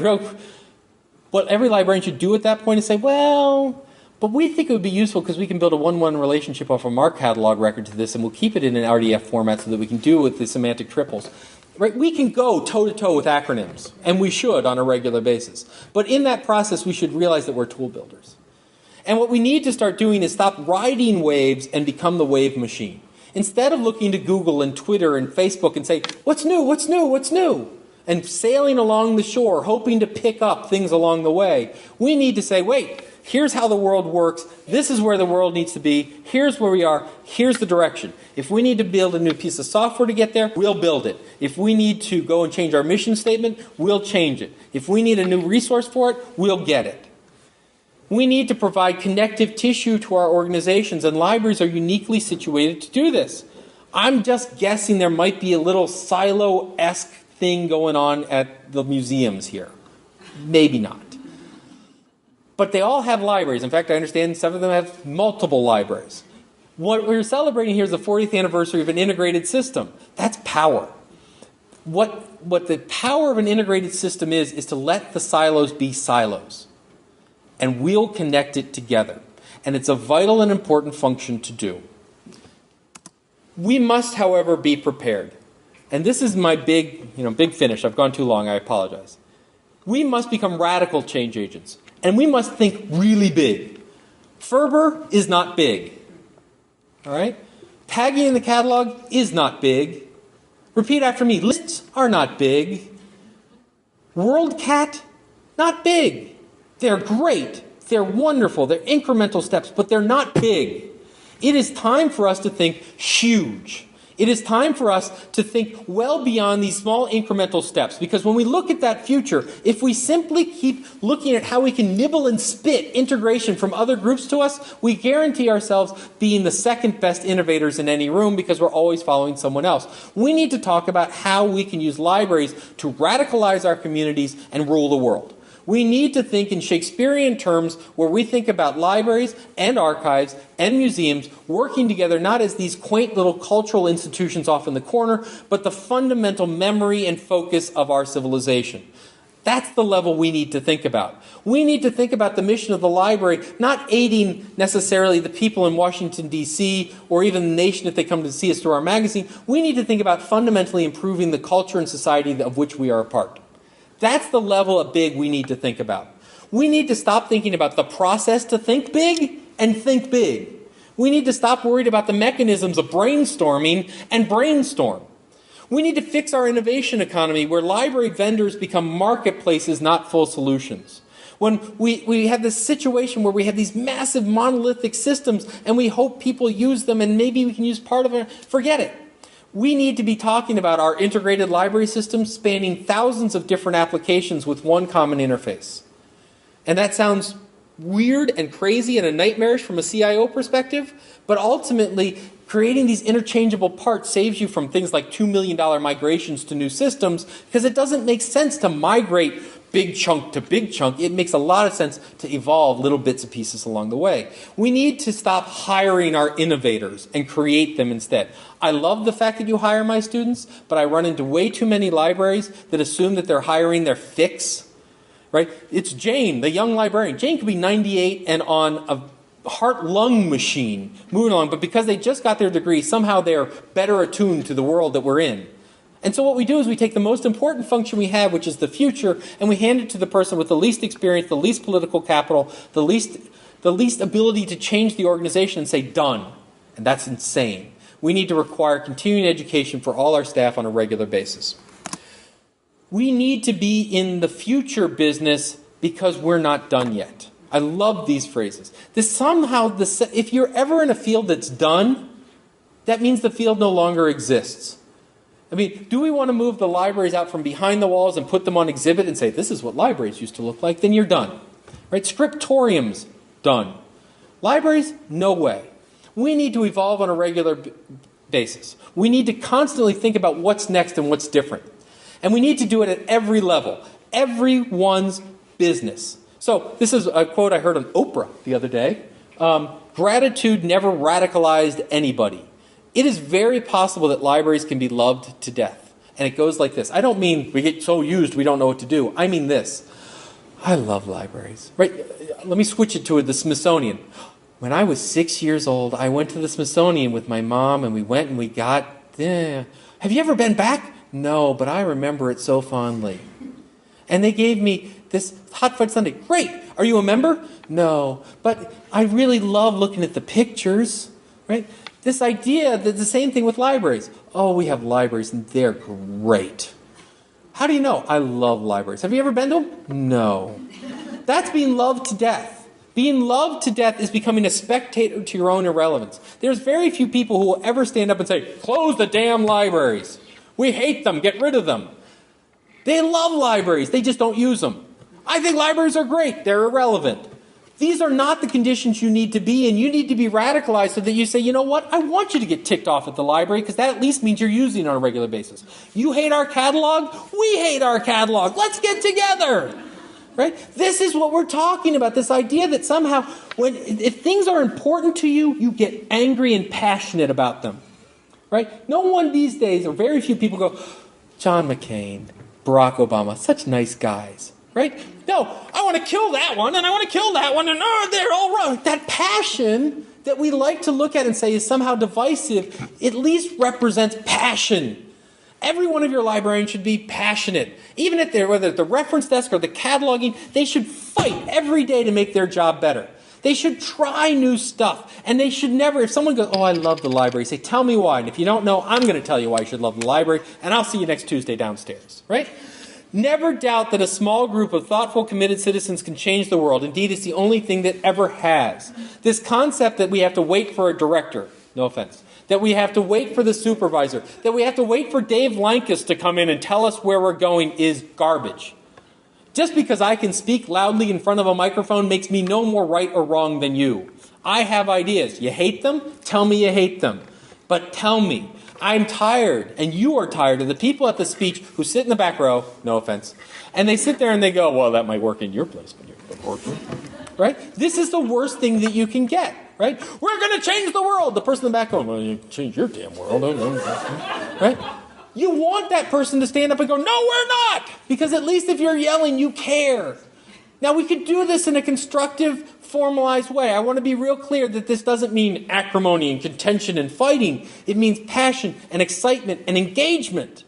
B: What every librarian should do at that point is say, well, but we think it would be useful because we can build a one-to-one relationship off from our catalog record to this, and we'll keep it in an RDF format so that we can do it with the semantic triples. Right? We can go toe-to-toe with acronyms, and we should on a regular basis. But in that process, we should realize that we're tool builders. And what we need to start doing is stop riding waves and become the wave machine. Instead of looking to Google and Twitter and Facebook and say, what's new, what's new, what's new? And sailing along the shore, hoping to pick up things along the way, we need to say, wait, here's how the world works. This is where the world needs to be. Here's where we are. Here's the direction. If we need to build a new piece of software to get there, we'll build it. If we need to go and change our mission statement, we'll change it. If we need a new resource for it, we'll get it. We need to provide connective tissue to our organizations, and libraries are uniquely situated to do this. I'm just guessing there might be a little silo-esque thing going on at the museums here. Maybe not. But they all have libraries. In fact, I understand some of them have multiple libraries. What we're celebrating here is the 40th anniversary of an integrated system. That's power. What the power of an integrated system is to let the silos be silos. And we'll connect it together. And it's a vital and important function to do. We must, however, be prepared. And this is my big finish. I've gone too long. I apologize. We must become radical change agents. And we must think really big. Ferber is not big. All right? Tagging in the catalog is not big. Repeat after me. Lists are not big. WorldCat, not big. They're great. They're wonderful. They're incremental steps, but they're not big. It is time for us to think huge. It is time for us to think well beyond these small incremental steps, because when we look at that future, if we simply keep looking at how we can nibble and spit integration from other groups to us, we guarantee ourselves being the second best innovators in any room because we're always following someone else. We need to talk about how we can use libraries to radicalize our communities and rule the world. We need to think in Shakespearean terms where we think about libraries and archives and museums working together not as these quaint little cultural institutions off in the corner, but the fundamental memory and focus of our civilization. That's the level we need to think about. We need to think about the mission of the library not aiding necessarily the people in Washington, D.C., or even the nation if they come to see us through our magazine. We need to think about fundamentally improving the culture and society of which we are a part. That's the level of big we need to think about. We need to stop thinking about the process to think big and think big. We need to stop worried about the mechanisms of brainstorming and brainstorm. We need to fix our innovation economy where library vendors become marketplaces, not full solutions. When we have this situation where we have these massive monolithic systems and we hope people use them and maybe we can use part of it, forget it. We need to be talking about our integrated library system spanning thousands of different applications with one common interface. And that sounds weird and crazy and a nightmarish from a CIO perspective, but ultimately creating these interchangeable parts saves you from things like $2 million migrations to new systems because it doesn't make sense to migrate big chunk to big chunk. It makes a lot of sense to evolve little bits and pieces along the way. We need to stop hiring our innovators and create them instead. I love the fact that you hire my students, but I run into way too many libraries that assume that they're hiring their fix. Right? It's Jane, the young librarian. Jane could be 98 and on a heart-lung machine moving along, but because they just got their degree, somehow they're better attuned to the world that we're in. And so what we do is we take the most important function we have, which is the future, and we hand it to the person with the least experience, the least political capital, the least ability to change the organization and say, done. And that's insane. We need to require continuing education for all our staff on a regular basis. We need to be in the future business because we're not done yet. I love these phrases. If you're ever in a field that's done, that means the field no longer exists. I mean, do we want to move the libraries out from behind the walls and put them on exhibit and say, this is what libraries used to look like? Then you're done. Right? Scriptoriums, done. Libraries, no way. We need to evolve on a regular basis. We need to constantly think about what's next and what's different. And we need to do it at every level. Everyone's business. So this is a quote I heard on Oprah the other day. Gratitude never radicalized anybody. It is very possible that libraries can be loved to death. And it goes like this. I don't mean we get so used we don't know what to do. I mean this. I love libraries. Right? Let me switch it to the Smithsonian. When I was 6 years old, I went to the Smithsonian with my mom, and we went and we got... Have you ever been back? No, but I remember it so fondly. And they gave me this hot fudge sundae. Great. Are you a member? No. But I really love looking at the pictures. Right? This idea that the same thing with libraries. Oh, we have libraries, and they're great. How do you know? I love libraries. Have you ever been to them? No. That's being loved to death. Being loved to death is becoming a spectator to your own irrelevance. There's very few people who will ever stand up and say, close the damn libraries. We hate them. Get rid of them. They love libraries. They just don't use them. I think libraries are great. They're irrelevant. These are not the conditions you need to be in. You need to be radicalized so that you say, you know what? I want you to get ticked off at the library because that at least means you're using it on a regular basis. You hate our catalog? We hate our catalog. Let's get together. Right? This is what we're talking about, this idea that somehow, if things are important to you, you get angry and passionate about them. Right? No one these days, or very few people go, John McCain, Barack Obama, such nice guys. Right? No, I want to kill that one, and I want to kill that one, and they're all wrong. That passion that we like to look at and say is somehow divisive, at least represents passion. Every one of your librarians should be passionate. Even at whether at the reference desk or the cataloging, they should fight every day to make their job better. They should try new stuff. And they should never, if someone goes, oh, I love the library, say, tell me why. And if you don't know, I'm going to tell you why you should love the library, and I'll see you next Tuesday downstairs. Right? Never doubt that a small group of thoughtful, committed citizens can change the world. Indeed, it's the only thing that ever has. This concept that we have to wait for a director, no offense, that we have to wait for the supervisor, that we have to wait for Dave Lankus to come in and tell us where we're going is garbage. Just because I can speak loudly in front of a microphone makes me no more right or wrong than you. I have ideas. You hate them? Tell me you hate them. But tell me. I'm tired, and you are tired of the people at the speech who sit in the back row, no offense, and they sit there and they go, well, that might work in your place, but you're working. Right? This is the worst thing that you can get. Right? We're going to change the world. The person in the back going, well, you change your damn world. Right? You want that person to stand up and go, no, we're not. Because at least if you're yelling, you care. Now, we could do this in a constructive, formalized way. I want to be real clear that this doesn't mean acrimony and contention and fighting. It means passion and excitement and engagement.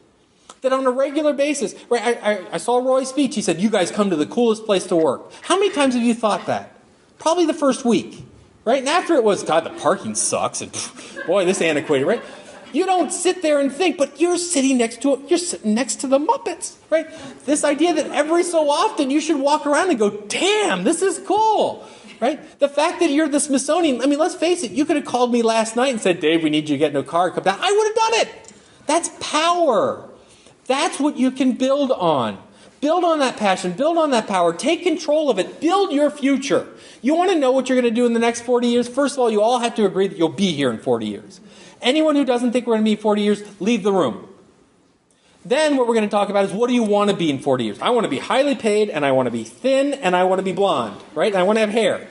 B: That on a regular basis, right? I saw Roy's speech. He said, you guys come to the coolest place to work. How many times have you thought that? Probably the first week. Right? And after it was, God, the parking sucks. And boy, this antiquated, right? You don't sit there and think, but you're sitting next to the Muppets, right? This idea that every so often you should walk around and go, damn, this is cool, right? The fact that you're the Smithsonian, I mean, let's face it, you could have called me last night and said, Dave, we need you to get in a car, come down. I would have done it. That's power. That's what you can build on. Build on that passion. Build on that power. Take control of it. Build your future. You want to know what you're going to do in the next 40 years? First of all, you all have to agree that you'll be here in 40 years. Anyone who doesn't think we're going to be 40 years, leave the room. Then what we're going to talk about is what do you want to be in 40 years? I want to be highly paid, and I want to be thin, and I want to be blonde, right? And I want to have hair.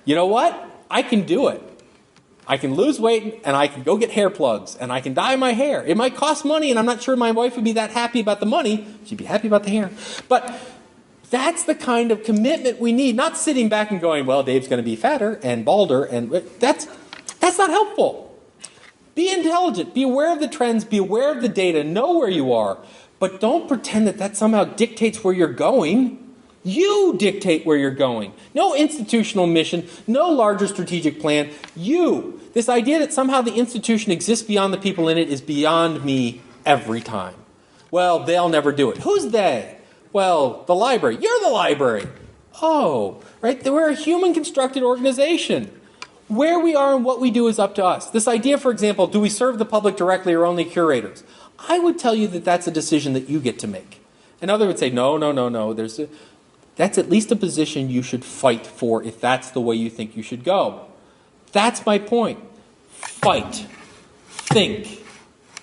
B: You know what? I can do it. I can lose weight, and I can go get hair plugs, and I can dye my hair. It might cost money, and I'm not sure my wife would be that happy about the money. She'd be happy about the hair. But that's the kind of commitment we need, not sitting back and going, well, Dave's going to be fatter and balder, and that's not helpful. Be intelligent. Be aware of the trends. Be aware of the data. Know where you are. But don't pretend that somehow dictates where you're going. You dictate where you're going. No institutional mission, no larger strategic plan. You. This idea that somehow the institution exists beyond the people in it is beyond me every time. Well, they'll never do it. Who's they? Well, the library. You're the library. Oh, right? We're a human-constructed organization. Where we are and what we do is up to us. This idea, for example, do we serve the public directly or only curators? I would tell you that that's a decision that you get to make. And others would say, no. That's at least a position you should fight for if that's the way you think you should go. That's my point. Fight. Think.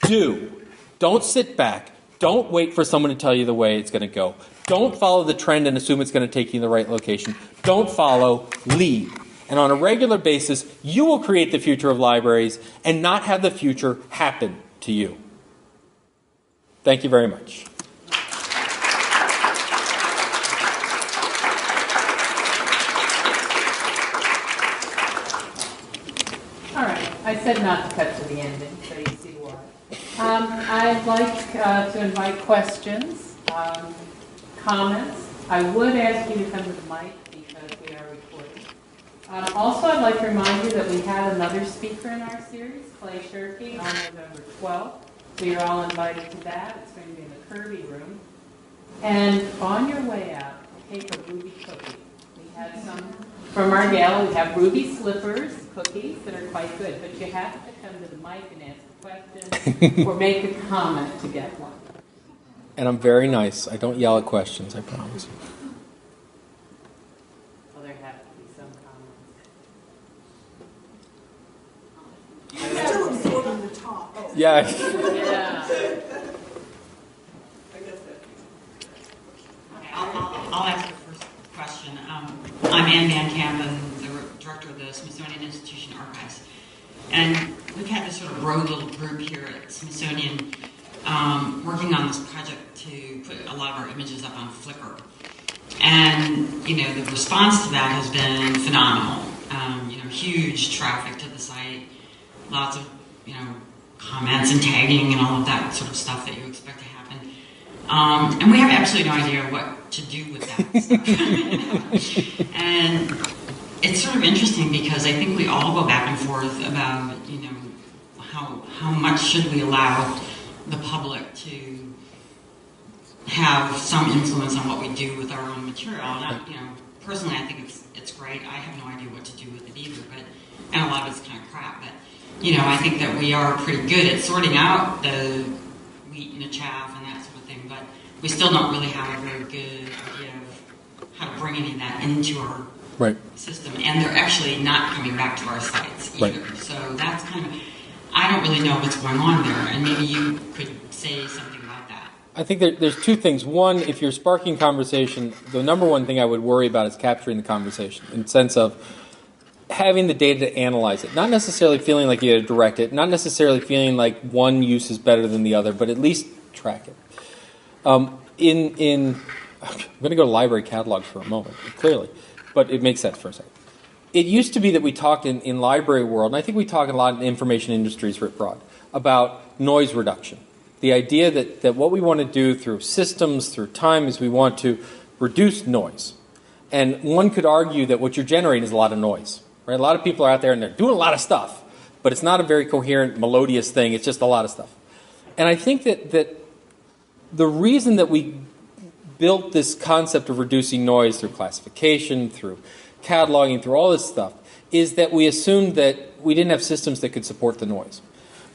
B: Do. Don't sit back. Don't wait for someone to tell you the way it's going to go. Don't follow the trend and assume it's going to take you in the right location. Don't follow. Lead. And on a regular basis, you will create the future of libraries and not have the future happen to you. Thank you very much.
A: All right. I said not to cut to the ending, so you see why. I'd like to invite questions, comments. I would ask you to come to the mic because we are recording. Also, I'd like to remind you that we have another speaker in our series, Clay Shirky, on November 12th. So you're all invited to that. It's going to be in the Kirby room. And on your way out, a cake of Ruby cookie. We have some from our gala. We have Ruby Slippers cookies that are quite good. But you have to come to the mic and ask a question or make a comment to get one.
B: And I'm very nice. I don't yell at questions, I promise.
A: Well, there have to be some comments.
C: You still absorb on the top.
B: Yeah.
A: Yeah.
D: I'll ask the first question. I'm Ann Van Camp, and the director of the Smithsonian Institution Archives. And we've had this sort of rogue little group here at Smithsonian working on this project to put a lot of our images up on Flickr. And, the response to that has been phenomenal. Huge traffic to the site, lots of, comments and tagging and all of that sort of stuff that you expect to happen. And we have absolutely no idea what to do with that stuff. And it's sort of interesting because I think we all go back and forth about, how much should we allow the public to have some influence on what we do with our own material. And personally, I think it's great. I have no idea what to do with it either, and a lot of it's kind of crap. But I think that we are pretty good at sorting out the wheat and the chaff and that sort of thing. But we still don't really have a very good idea of how to bring any of that into our system. And they're actually not coming back to our sites either. Right. So that's kind of, I don't really know what's going on there. And maybe you could say something about that.
B: I think there's two things. One, if you're sparking conversation, the number one thing I would worry about is capturing the conversation in the sense of having the data to analyze it. Not necessarily feeling like you had to direct it, not necessarily feeling like one use is better than the other, but at least track it. I'm going to go to library catalogs for a moment, clearly, but it makes sense for a second. It used to be that we talked in library world, and I think we talk a lot in information industries writ broad, about noise reduction. The idea that what we want to do through systems, through time, is we want to reduce noise. And one could argue that what you're generating is a lot of noise. Right? A lot of people are out there and they're doing a lot of stuff, but it's not a very coherent, melodious thing. It's just a lot of stuff. And I think that the reason that we built this concept of reducing noise through classification, through cataloging, through all this stuff, is that we assumed that we didn't have systems that could support the noise.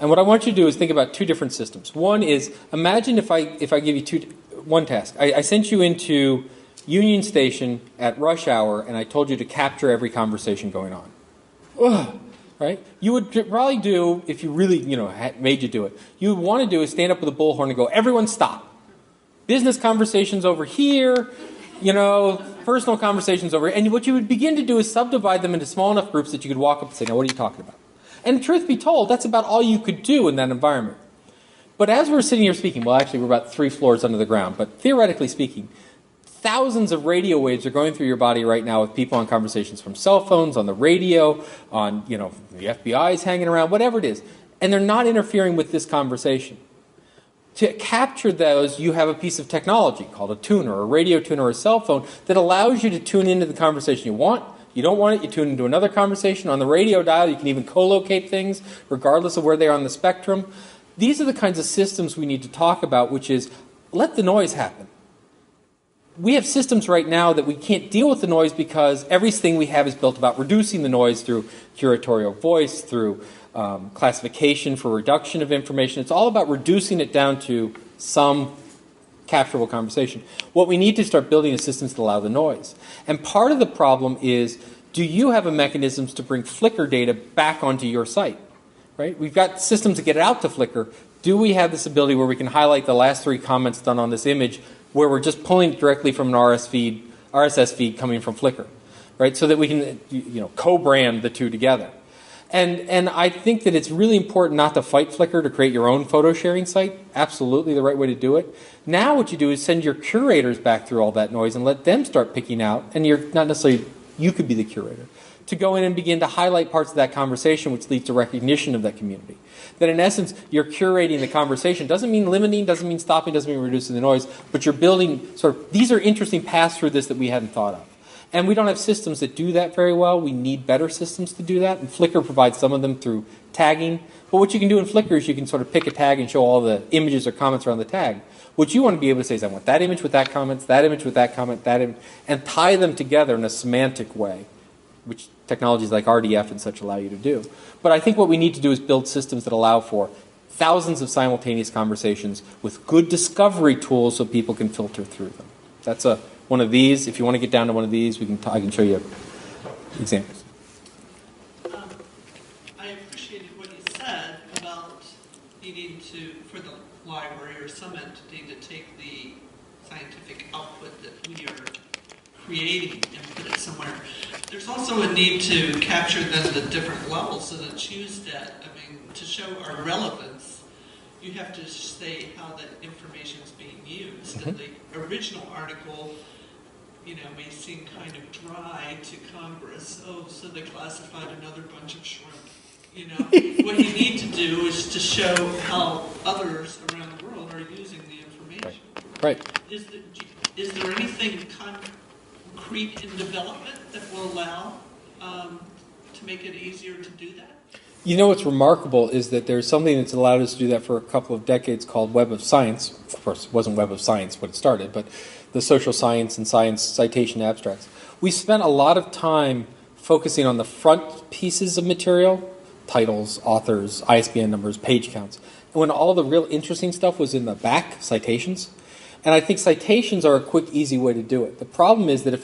B: And what I want you to do is think about two different systems. One is, imagine if I give you one task. I sent you into Union Station at rush hour, and I told you to capture every conversation going on. Ugh, right? You would probably do, if you really, made you do it, you would want to do is stand up with a bullhorn and go, everyone stop. Business conversations over here, personal conversations over here. And what you would begin to do is subdivide them into small enough groups that you could walk up and say, now what are you talking about? And truth be told, that's about all you could do in that environment. But as we're sitting here speaking, well, actually, we're about 3 floors under the ground, but theoretically speaking, thousands of radio waves are going through your body right now with people on conversations from cell phones, on the radio, on, the FBI is hanging around, whatever it is. And they're not interfering with this conversation. To capture those, you have a piece of technology called a tuner, a radio tuner, or a cell phone that allows you to tune into the conversation you want. You don't want it, you tune into another conversation. On the radio dial, you can even co-locate things, regardless of where they are on the spectrum. These are the kinds of systems we need to talk about, which is, let the noise happen. we have systems right now that we can't deal with the noise because everything we have is built about reducing the noise through curatorial voice, through classification for reduction of information. It's all about reducing it down to some capturable conversation. What we need to start building is systems that allow the noise. And part of the problem is, do you have a mechanisms to bring Flickr data back onto your site? Right? We've got systems to get it out to Flickr. Do we have this ability where we can highlight the last 3 comments done on this image where we're just pulling it directly from an RSS feed coming from Flickr, right? So that we can co-brand the two together. And I think that it's really important not to fight Flickr to create your own photo sharing site. Absolutely the right way to do it. Now what you do is send your curators back through all that noise and let them start picking out, and you're not necessarily, you could be the curator, to go in and begin to highlight parts of that conversation which leads to recognition of that community. That in essence, you're curating the conversation. Doesn't mean limiting, doesn't mean stopping, doesn't mean reducing the noise, but you're building sort of, these are interesting paths through this that we hadn't thought of. And we don't have systems that do that very well. We need better systems to do that, and Flickr provides some of them through tagging. But what you can do in Flickr is you can sort of pick a tag and show all the images or comments around the tag. What you want to be able to say is, I want that image with that comment, that image with that comment, that image, and tie them together in a semantic way, which technologies like RDF and such allow you to do. But I think what we need to do is build systems that allow for thousands of simultaneous conversations with good discovery tools so people can filter through them. That's one of these. If you want to get down to one of these, I can show you examples.
C: I appreciated what you said about needing to, for the library or some entity, to take the scientific output that we are creating and put it somewhere. There's also a need to capture then the different levels, so to choose that, to show our relevance, you have to say how that information is being used.
B: Mm-hmm.
C: And the original article, may seem kind of dry to Congress. Oh, so they classified another bunch of shrimp. What you need to do is to show how others around the world are using the information.
B: Right.
C: Is there anything concrete in development that will allow to make it easier to do that?
B: What's remarkable is that there's something that's allowed us to do that for a couple of decades called Web of Science. Of course, it wasn't Web of Science when it started, but the social science and science citation abstracts. We spent a lot of time focusing on the front pieces of material, titles, authors, ISBN numbers, page counts, and when all the real interesting stuff was in the back, citations. And I think citations are a quick, easy way to do it. The problem is that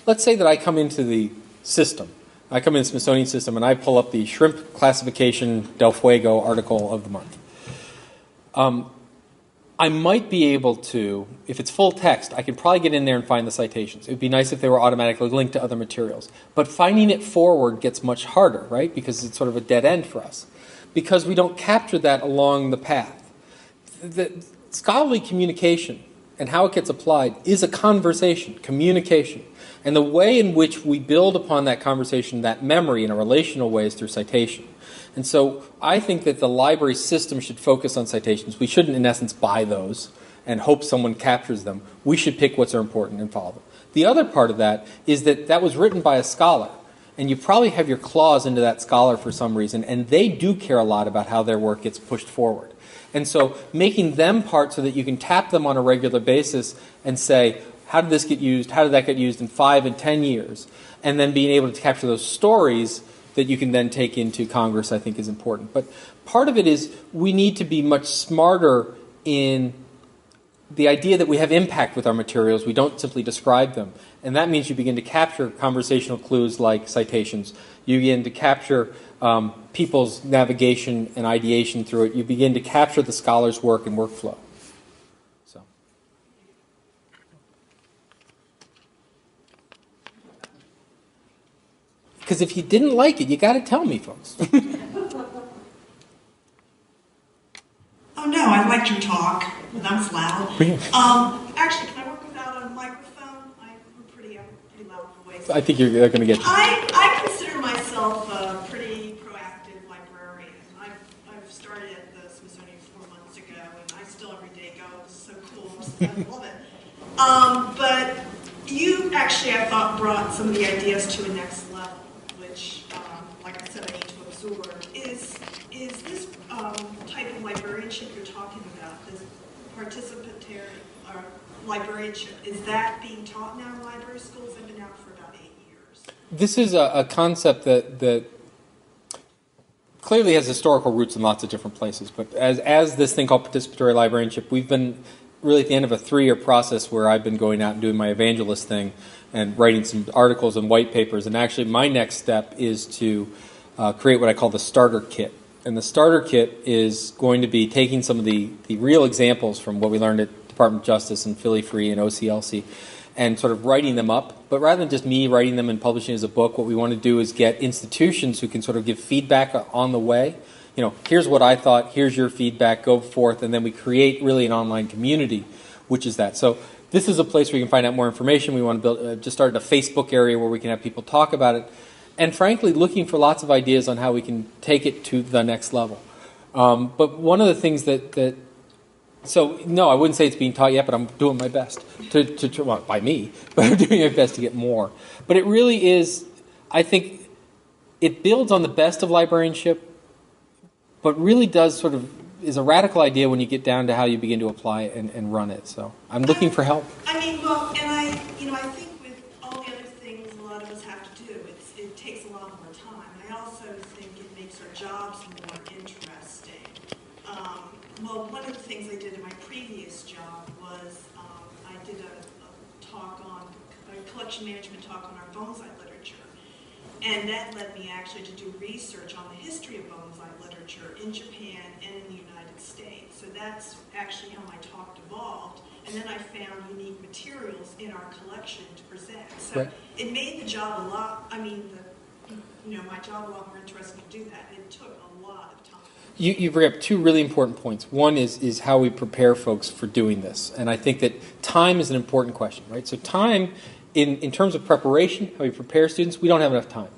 B: let's say that I come into the system, I come in the Smithsonian system and I pull up the shrimp classification Del Fuego article of the month. I might be able to, if it's full text, I could probably get in there and find the citations. It would be nice if they were automatically linked to other materials. But finding it forward gets much harder, right? Because it's sort of a dead end for us. Because we don't capture that along the path. The scholarly communication and how it gets applied is a conversation, communication. And the way in which we build upon that conversation, that memory in a relational way, is through citation. And so I think that the library system should focus on citations. We shouldn't, in essence, buy those and hope someone captures them. We should pick what's important and follow them. The other part of that is that was written by a scholar. And you probably have your claws into that scholar for some reason. And they do care a lot about how their work gets pushed forward. And so making them part so that you can tap them on a regular basis and say, how did this get used? How did that get used in 5 and 10 years? And then being able to capture those stories that you can then take into Congress, I think, is important. But part of it is we need to be much smarter in the idea that we have impact with our materials. We don't simply describe them. And that means you begin to capture conversational clues like citations. You begin to capture people's navigation and ideation through it. You begin to capture the scholar's work and workflow. So. Because if you didn't like it, you got to tell me, folks.
C: Oh no, I liked your talk. That was loud. Actually, can I work without a microphone? I'm pretty loud voice.
B: I think they're going to get you.
C: I consider myself a pretty proactive librarian. I've started at the Smithsonian 4 months ago, and I still every day go, it's so cool, I love it. But you actually, I thought, brought some of the ideas to a next level, which, like I said, I need to absorb. Is this type of librarianship you're talking about, this
E: participatory or librarianship, is that being taught now in library schools? I've been out for about 8 years.
B: This is a concept that clearly has historical roots in lots of different places. But as this thing called participatory librarianship, we've been really at the end of a 3-year process where I've been going out and doing my evangelist thing and writing some articles and white papers. And actually my next step is to create what I call the starter kit. And the starter kit is going to be taking some of the real examples from what we learned at Department of Justice and Philly Free and OCLC and sort of writing them up. But rather than just me writing them and publishing as a book, what we want to do is get institutions who can sort of give feedback on the way. You know, here's what I thought, here's your feedback, go forth, and then we create really an online community, which is that. So this is a place where you can find out more information. We want to build, just started a Facebook area where we can have people talk about it. And frankly, looking for lots of ideas on how we can take it to the next level. But one of the things so no, I wouldn't say it's being taught yet, but I'm doing my best well, by me, but I'm doing my best to get more. But it really is, I think, it builds on the best of librarianship, but really does sort of is a radical idea when you get down to how you begin to apply it and run it. So I'm looking for help.
E: I mean, well, and I think with all the other things a lot of us have to do, it takes a lot more time. I also think it makes our jobs more interesting. Well, one of the things I did in my previous job was I did a collection management talk on our bonsai literature. And that led me actually to do research on the history of bonsai literature in Japan and in the United States. So that's actually how my talk evolved. And then I found unique materials in our collection to present. So
B: right.
E: It made the job a lot, my job a lot more interesting to do that. It took a lot of time.
B: You bring up 2 really important points. One is how we prepare folks for doing this. And I think that time is an important question, right? So time, in terms of preparation, how we prepare students, we don't have enough time.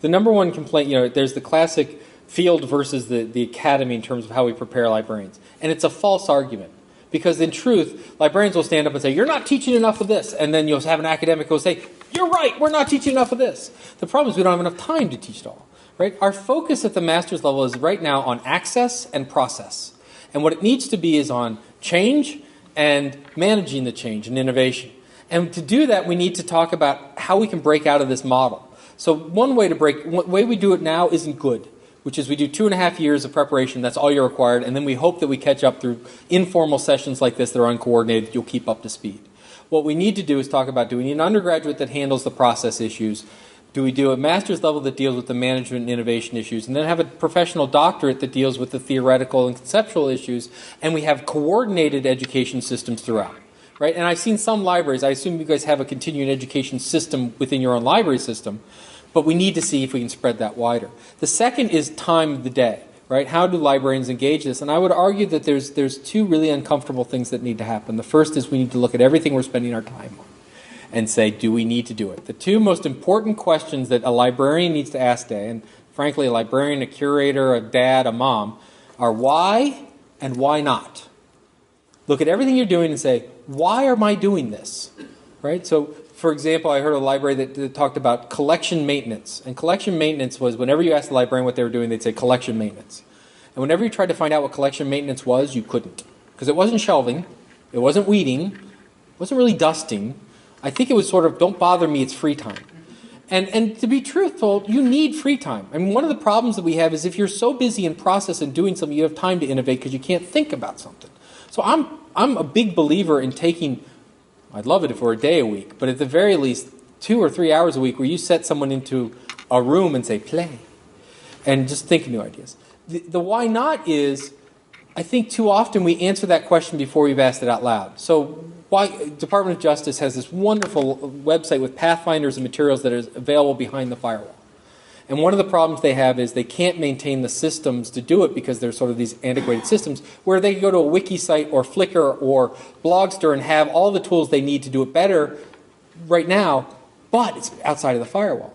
B: The number one complaint, there's the classic field versus the academy in terms of how we prepare librarians. And it's a false argument. Because in truth, librarians will stand up and say, you're not teaching enough of this. And then you'll have an academic who will say, you're right, we're not teaching enough of this. The problem is we don't have enough time to teach it all. Right? Our focus at the master's level is right now on access and process. And what it needs to be is on change and managing the change and innovation. And to do that, we need to talk about how we can break out of this model. So one way we do it now isn't good, which is we do 2.5 years of preparation, that's all you're required, and then we hope that we catch up through informal sessions like this that are uncoordinated, you'll keep up to speed. What we need to do is talk about, do we need an undergraduate that handles the process issues? Do we do a master's level that deals with the management and innovation issues, and then have a professional doctorate that deals with the theoretical and conceptual issues, and we have coordinated education systems throughout? Right? And I've seen some libraries, I assume you guys have a continuing education system within your own library system, but we need to see if we can spread that wider. The second is time of the day. Right? How do librarians engage this? And I would argue that there's 2 really uncomfortable things that need to happen. The first is we need to look at everything we're spending our time on and say, do we need to do it? The 2 most important questions that a librarian needs to ask today, and frankly a librarian, a curator, a dad, a mom, are why and why not? Look at everything you're doing and say, why am I doing this? Right? So, for example, I heard a library that talked about collection maintenance. And collection maintenance was whenever you asked the librarian what they were doing, they'd say collection maintenance. And whenever you tried to find out what collection maintenance was, you couldn't. Because it wasn't shelving, it wasn't weeding, it wasn't really dusting. I think it was sort of, don't bother me, it's free time. And to be truthful, you need free time. I mean, one of the problems that we have is if you're so busy in process and doing something, you have time to innovate because you can't think about something. So I'm a big believer in taking, I'd love it if it were a day a week, but at the very least 2 or 3 hours a week where you set someone into a room and say, play, and just think of new ideas. The why not is, I think too often we answer that question before we've asked it out loud. So Department of Justice has this wonderful website with pathfinders and materials that is available behind the firewall. And one of the problems they have is they can't maintain the systems to do it because they're sort of these antiquated systems where they can go to a wiki site or Flickr or Blogster and have all the tools they need to do it better right now, but it's outside of the firewall.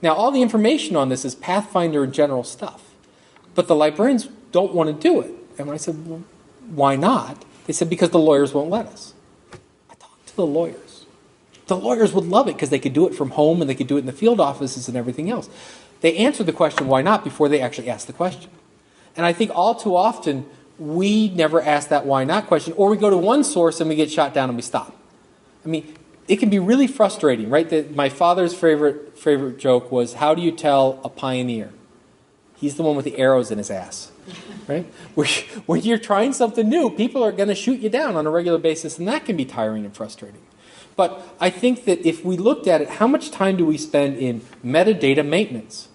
B: Now, all the information on this is Pathfinder and general stuff, but the librarians don't want to do it. And when I said, well, why not? They said, because the lawyers won't let us. I talked to the lawyers. The lawyers would love it because they could do it from home and they could do it in the field offices and everything else. They answered the question, why not, before they actually asked the question. And I think all too often we never ask that why not question, or we go to one source and we get shot down and we stop. I mean, it can be really frustrating, right? My father's favorite joke was, how do you tell a pioneer? He's the one with the arrows in his ass, right? When you're trying something new, people are going to shoot you down on a regular basis, and that can be tiring and frustrating. But I think that if we looked at it, how much time do we spend in metadata maintenance?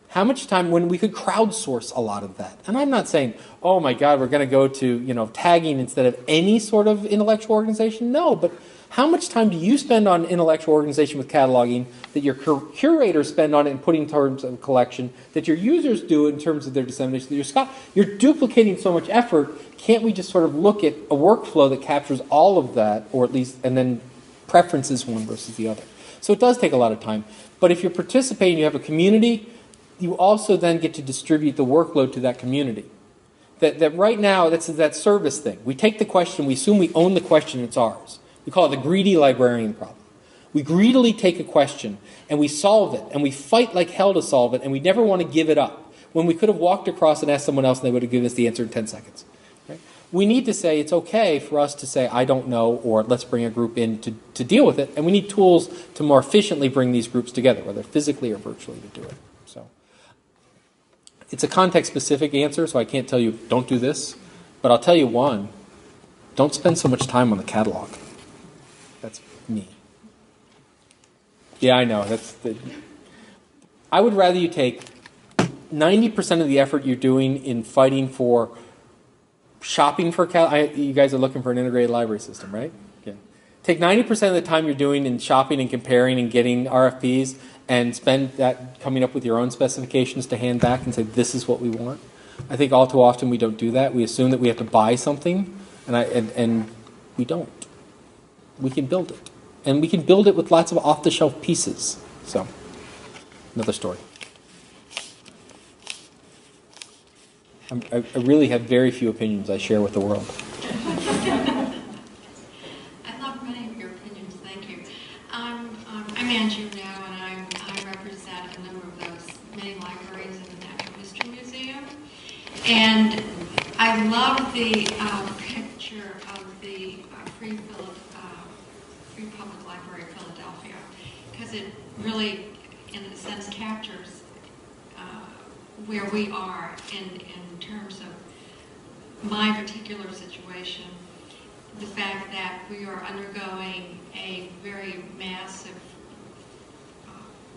B: How much time when we could crowdsource a lot of that? And I'm not saying, oh my God, we're going to go to tagging instead of any sort of intellectual organization. No, but how much time do you spend on intellectual organization with cataloging that your curators spend on it and putting in terms of collection, that your users do in terms of their dissemination, that you're duplicating so much effort. Can't we just sort of look at a workflow that captures all of that, or at least, and then preferences one versus the other? So it does take a lot of time. But if you're participating, you have a community, you also then get to distribute the workload to that community. That right now, that's that service thing. We take the question, we assume we own the question, it's ours. We call it the greedy librarian problem. We greedily take a question, and we solve it, and we fight like hell to solve it, and we never want to give it up, when we could have walked across and asked someone else, and they would have given us the answer in 10 seconds. Right? We need to say it's okay for us to say, I don't know, or let's bring a group in to deal with it, and we need tools to more efficiently bring these groups together, whether physically or virtually, to do it. So it's a context-specific answer, so I can't tell you, don't do this, but I'll tell you one, don't spend so much time on the catalog. That's me. Yeah, I know. I would rather you take 90% of the effort you're doing in fighting for shopping for you guys are looking for an integrated library system, right? Okay. Take 90% of the time you're doing in shopping and comparing and getting RFPs, and spend that coming up with your own specifications to hand back and say, this is what we want. I think all too often we don't do that. We assume that we have to buy something, and we don't. We can build it. And we can build it with lots of off-the-shelf pieces. So, another story. I really have very few opinions I share with the world.
F: I love many of your opinions. Thank you. I'm Angie now, and I represent a number of those many libraries in the Natural History Museum. And I love the picture of the Free Public Library of Philadelphia, because it really, in a sense, captures where we are in terms of my particular situation. The fact that we are undergoing a very massive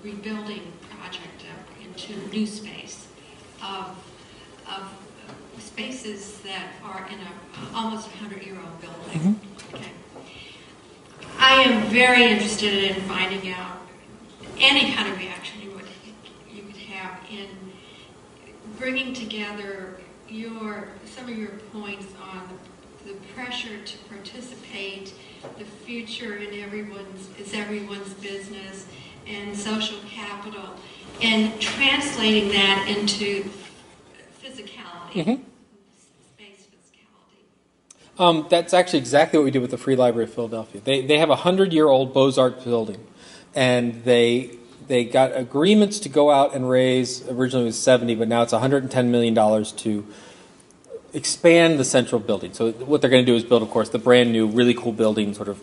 F: rebuilding project into new space of spaces that are in a almost 100-year-old building. Mm-hmm. Okay. I am very interested in finding out any kind of reaction you would have in bringing together some of your points on the pressure to participate, the future in everyone's business, and social capital, and translating that into physicality,
B: mm-hmm.
F: space physicality.
B: That's actually exactly what we did with the Free Library of Philadelphia. They have a 100-year-old Beaux-Arts building, and they got agreements to go out and raise, originally it was $70, but now it's $110 million to expand the central building. So what they're going to do is build, of course, the brand new, really cool building sort of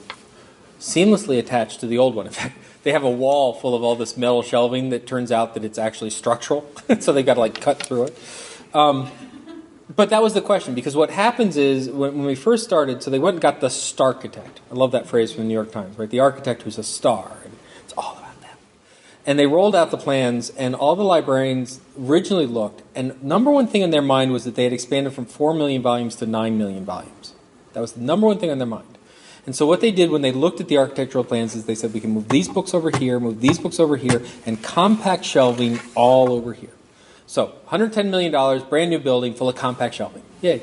B: seamlessly attached to the old one. In fact, they have a wall full of all this metal shelving that turns out that it's actually structural, so they've got to cut through it. But that was the question, because what happens is when we first started, so they went and got the Starchitect. I love that phrase from the New York Times, right? The architect who's a star. And it's all about them. And they rolled out the plans, and all the librarians originally looked, and number one thing in their mind was that they had expanded from 4 million volumes to 9 million volumes. That was the number one thing on their mind. And so what they did when they looked at the architectural plans is they said, we can move these books over here, move these books over here, and compact shelving all over here. So $110 million, brand new building full of compact shelving. Yay.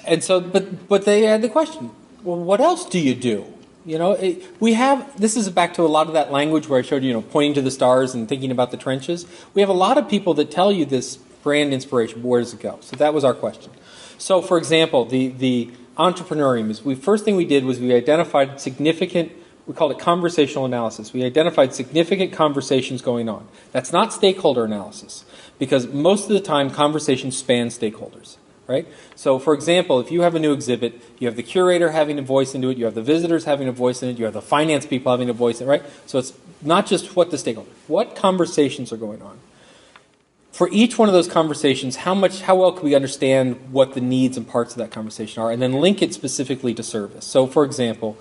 B: And so, but they had the question, well, what else do you do? This is back to a lot of that language where I showed you, pointing to the stars and thinking about the trenches. We have a lot of people that tell you this brand inspiration, where does it go? So that was our question. So, for example, the entrepreneurium, first thing we did was we identified significant, we called it conversational analysis. We identified significant conversations going on. That's not stakeholder analysis, because most of the time conversations span stakeholders. right? So, for example, if you have a new exhibit, you have the curator having a voice into it, you have the visitors having a voice in it, you have the finance people having a voice in it, right? So it's not just what the stakeholders, what conversations are going on. For each one of those conversations, how well can we understand what the needs and parts of that conversation are, and then link it specifically to service. So, for example,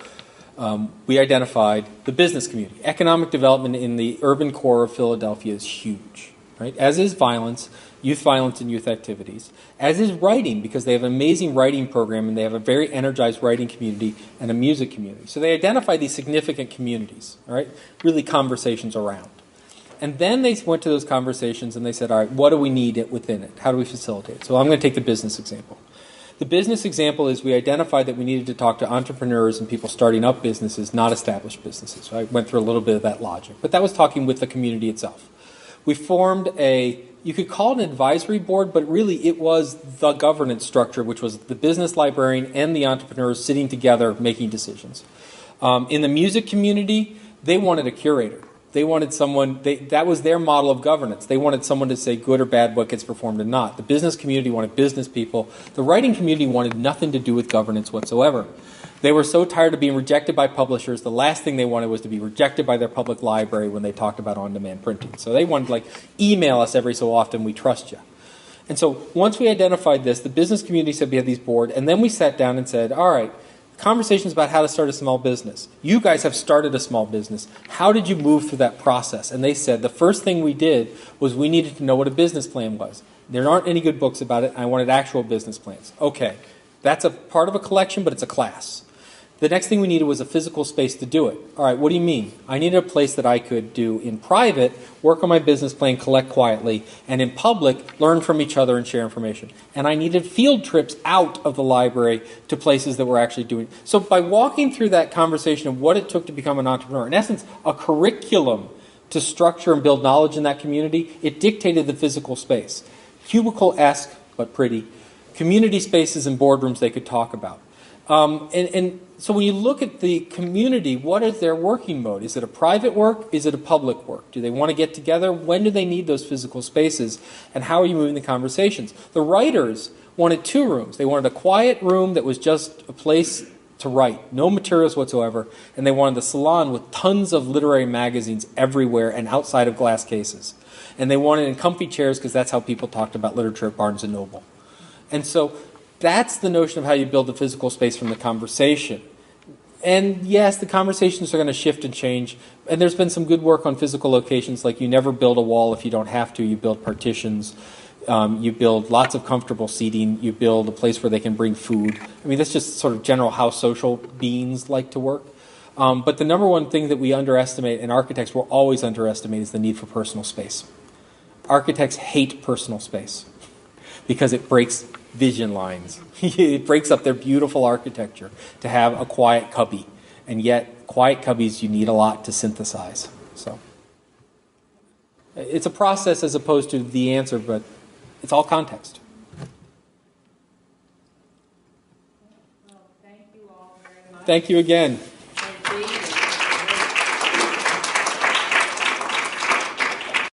B: we identified the business community. Economic development in the urban core of Philadelphia is huge, right? As is violence and youth activities. As is writing, because they have an amazing writing program and they have a very energized writing community and a music community. So they identified these significant communities, all right? Really conversations around. And then they went to those conversations and they said, all right, what do we need within it? How do we facilitate it? So I'm going to take the business example. The business example is we identified that we needed to talk to entrepreneurs and people starting up businesses, not established businesses. So I went through a little bit of that logic. But that was talking with the community itself. We formed you could call it an advisory board, but really it was the governance structure, which was the business librarian and the entrepreneurs sitting together making decisions. In the music community, they wanted a curator. They wanted someone, that was their model of governance. They wanted someone to say good or bad what gets performed and not. The business community wanted business people. The writing community wanted nothing to do with governance whatsoever. They were so tired of being rejected by publishers, the last thing they wanted was to be rejected by their public library when they talked about on-demand printing. So they wanted, email us every so often, we trust you. And so once we identified this, the business community said we had these board, and then we sat down and said, all right, conversations about how to start a small business. You guys have started a small business. How did you move through that process? And they said the first thing we did was we needed to know what a business plan was. There aren't any good books about it. I wanted actual business plans. Okay, that's a part of a collection, but it's a class. The next thing we needed was a physical space to do it. All right, what do you mean? I needed a place that I could do in private, work on my business plan, collect quietly, and in public, learn from each other and share information. And I needed field trips out of the library to places that were actually doing. So by walking through that conversation of what it took to become an entrepreneur, in essence, a curriculum to structure and build knowledge in that community, it dictated the physical space. Cubicle-esque, but pretty, community spaces and boardrooms they could talk about. So when you look at the community, what is their working mode? Is it a private work? Is it a public work? Do they want to get together? When do they need those physical spaces? And how are you moving the conversations? The writers wanted 2 rooms. They wanted a quiet room that was just a place to write, no materials whatsoever, and they wanted the salon with tons of literary magazines everywhere and outside of glass cases. And they wanted in comfy chairs because that's how people talked about literature at Barnes & Noble. And so that's the notion of how you build the physical space from the conversation. And yes, the conversations are going to shift and change. And there's been some good work on physical locations, like you never build a wall if you don't have to. You build partitions. You build lots of comfortable seating. You build a place where they can bring food. I mean, that's just sort of general how social beings like to work. But the number one thing that we underestimate, and architects will always underestimate, is the need for personal space. Architects hate personal space because it breaks vision lines. It breaks up their beautiful architecture to have a quiet cubby. And yet, quiet cubbies, you need a lot to synthesize. So it's a process as opposed to the answer, but it's all context.
A: Well, thank you all very much.
B: Thank you again.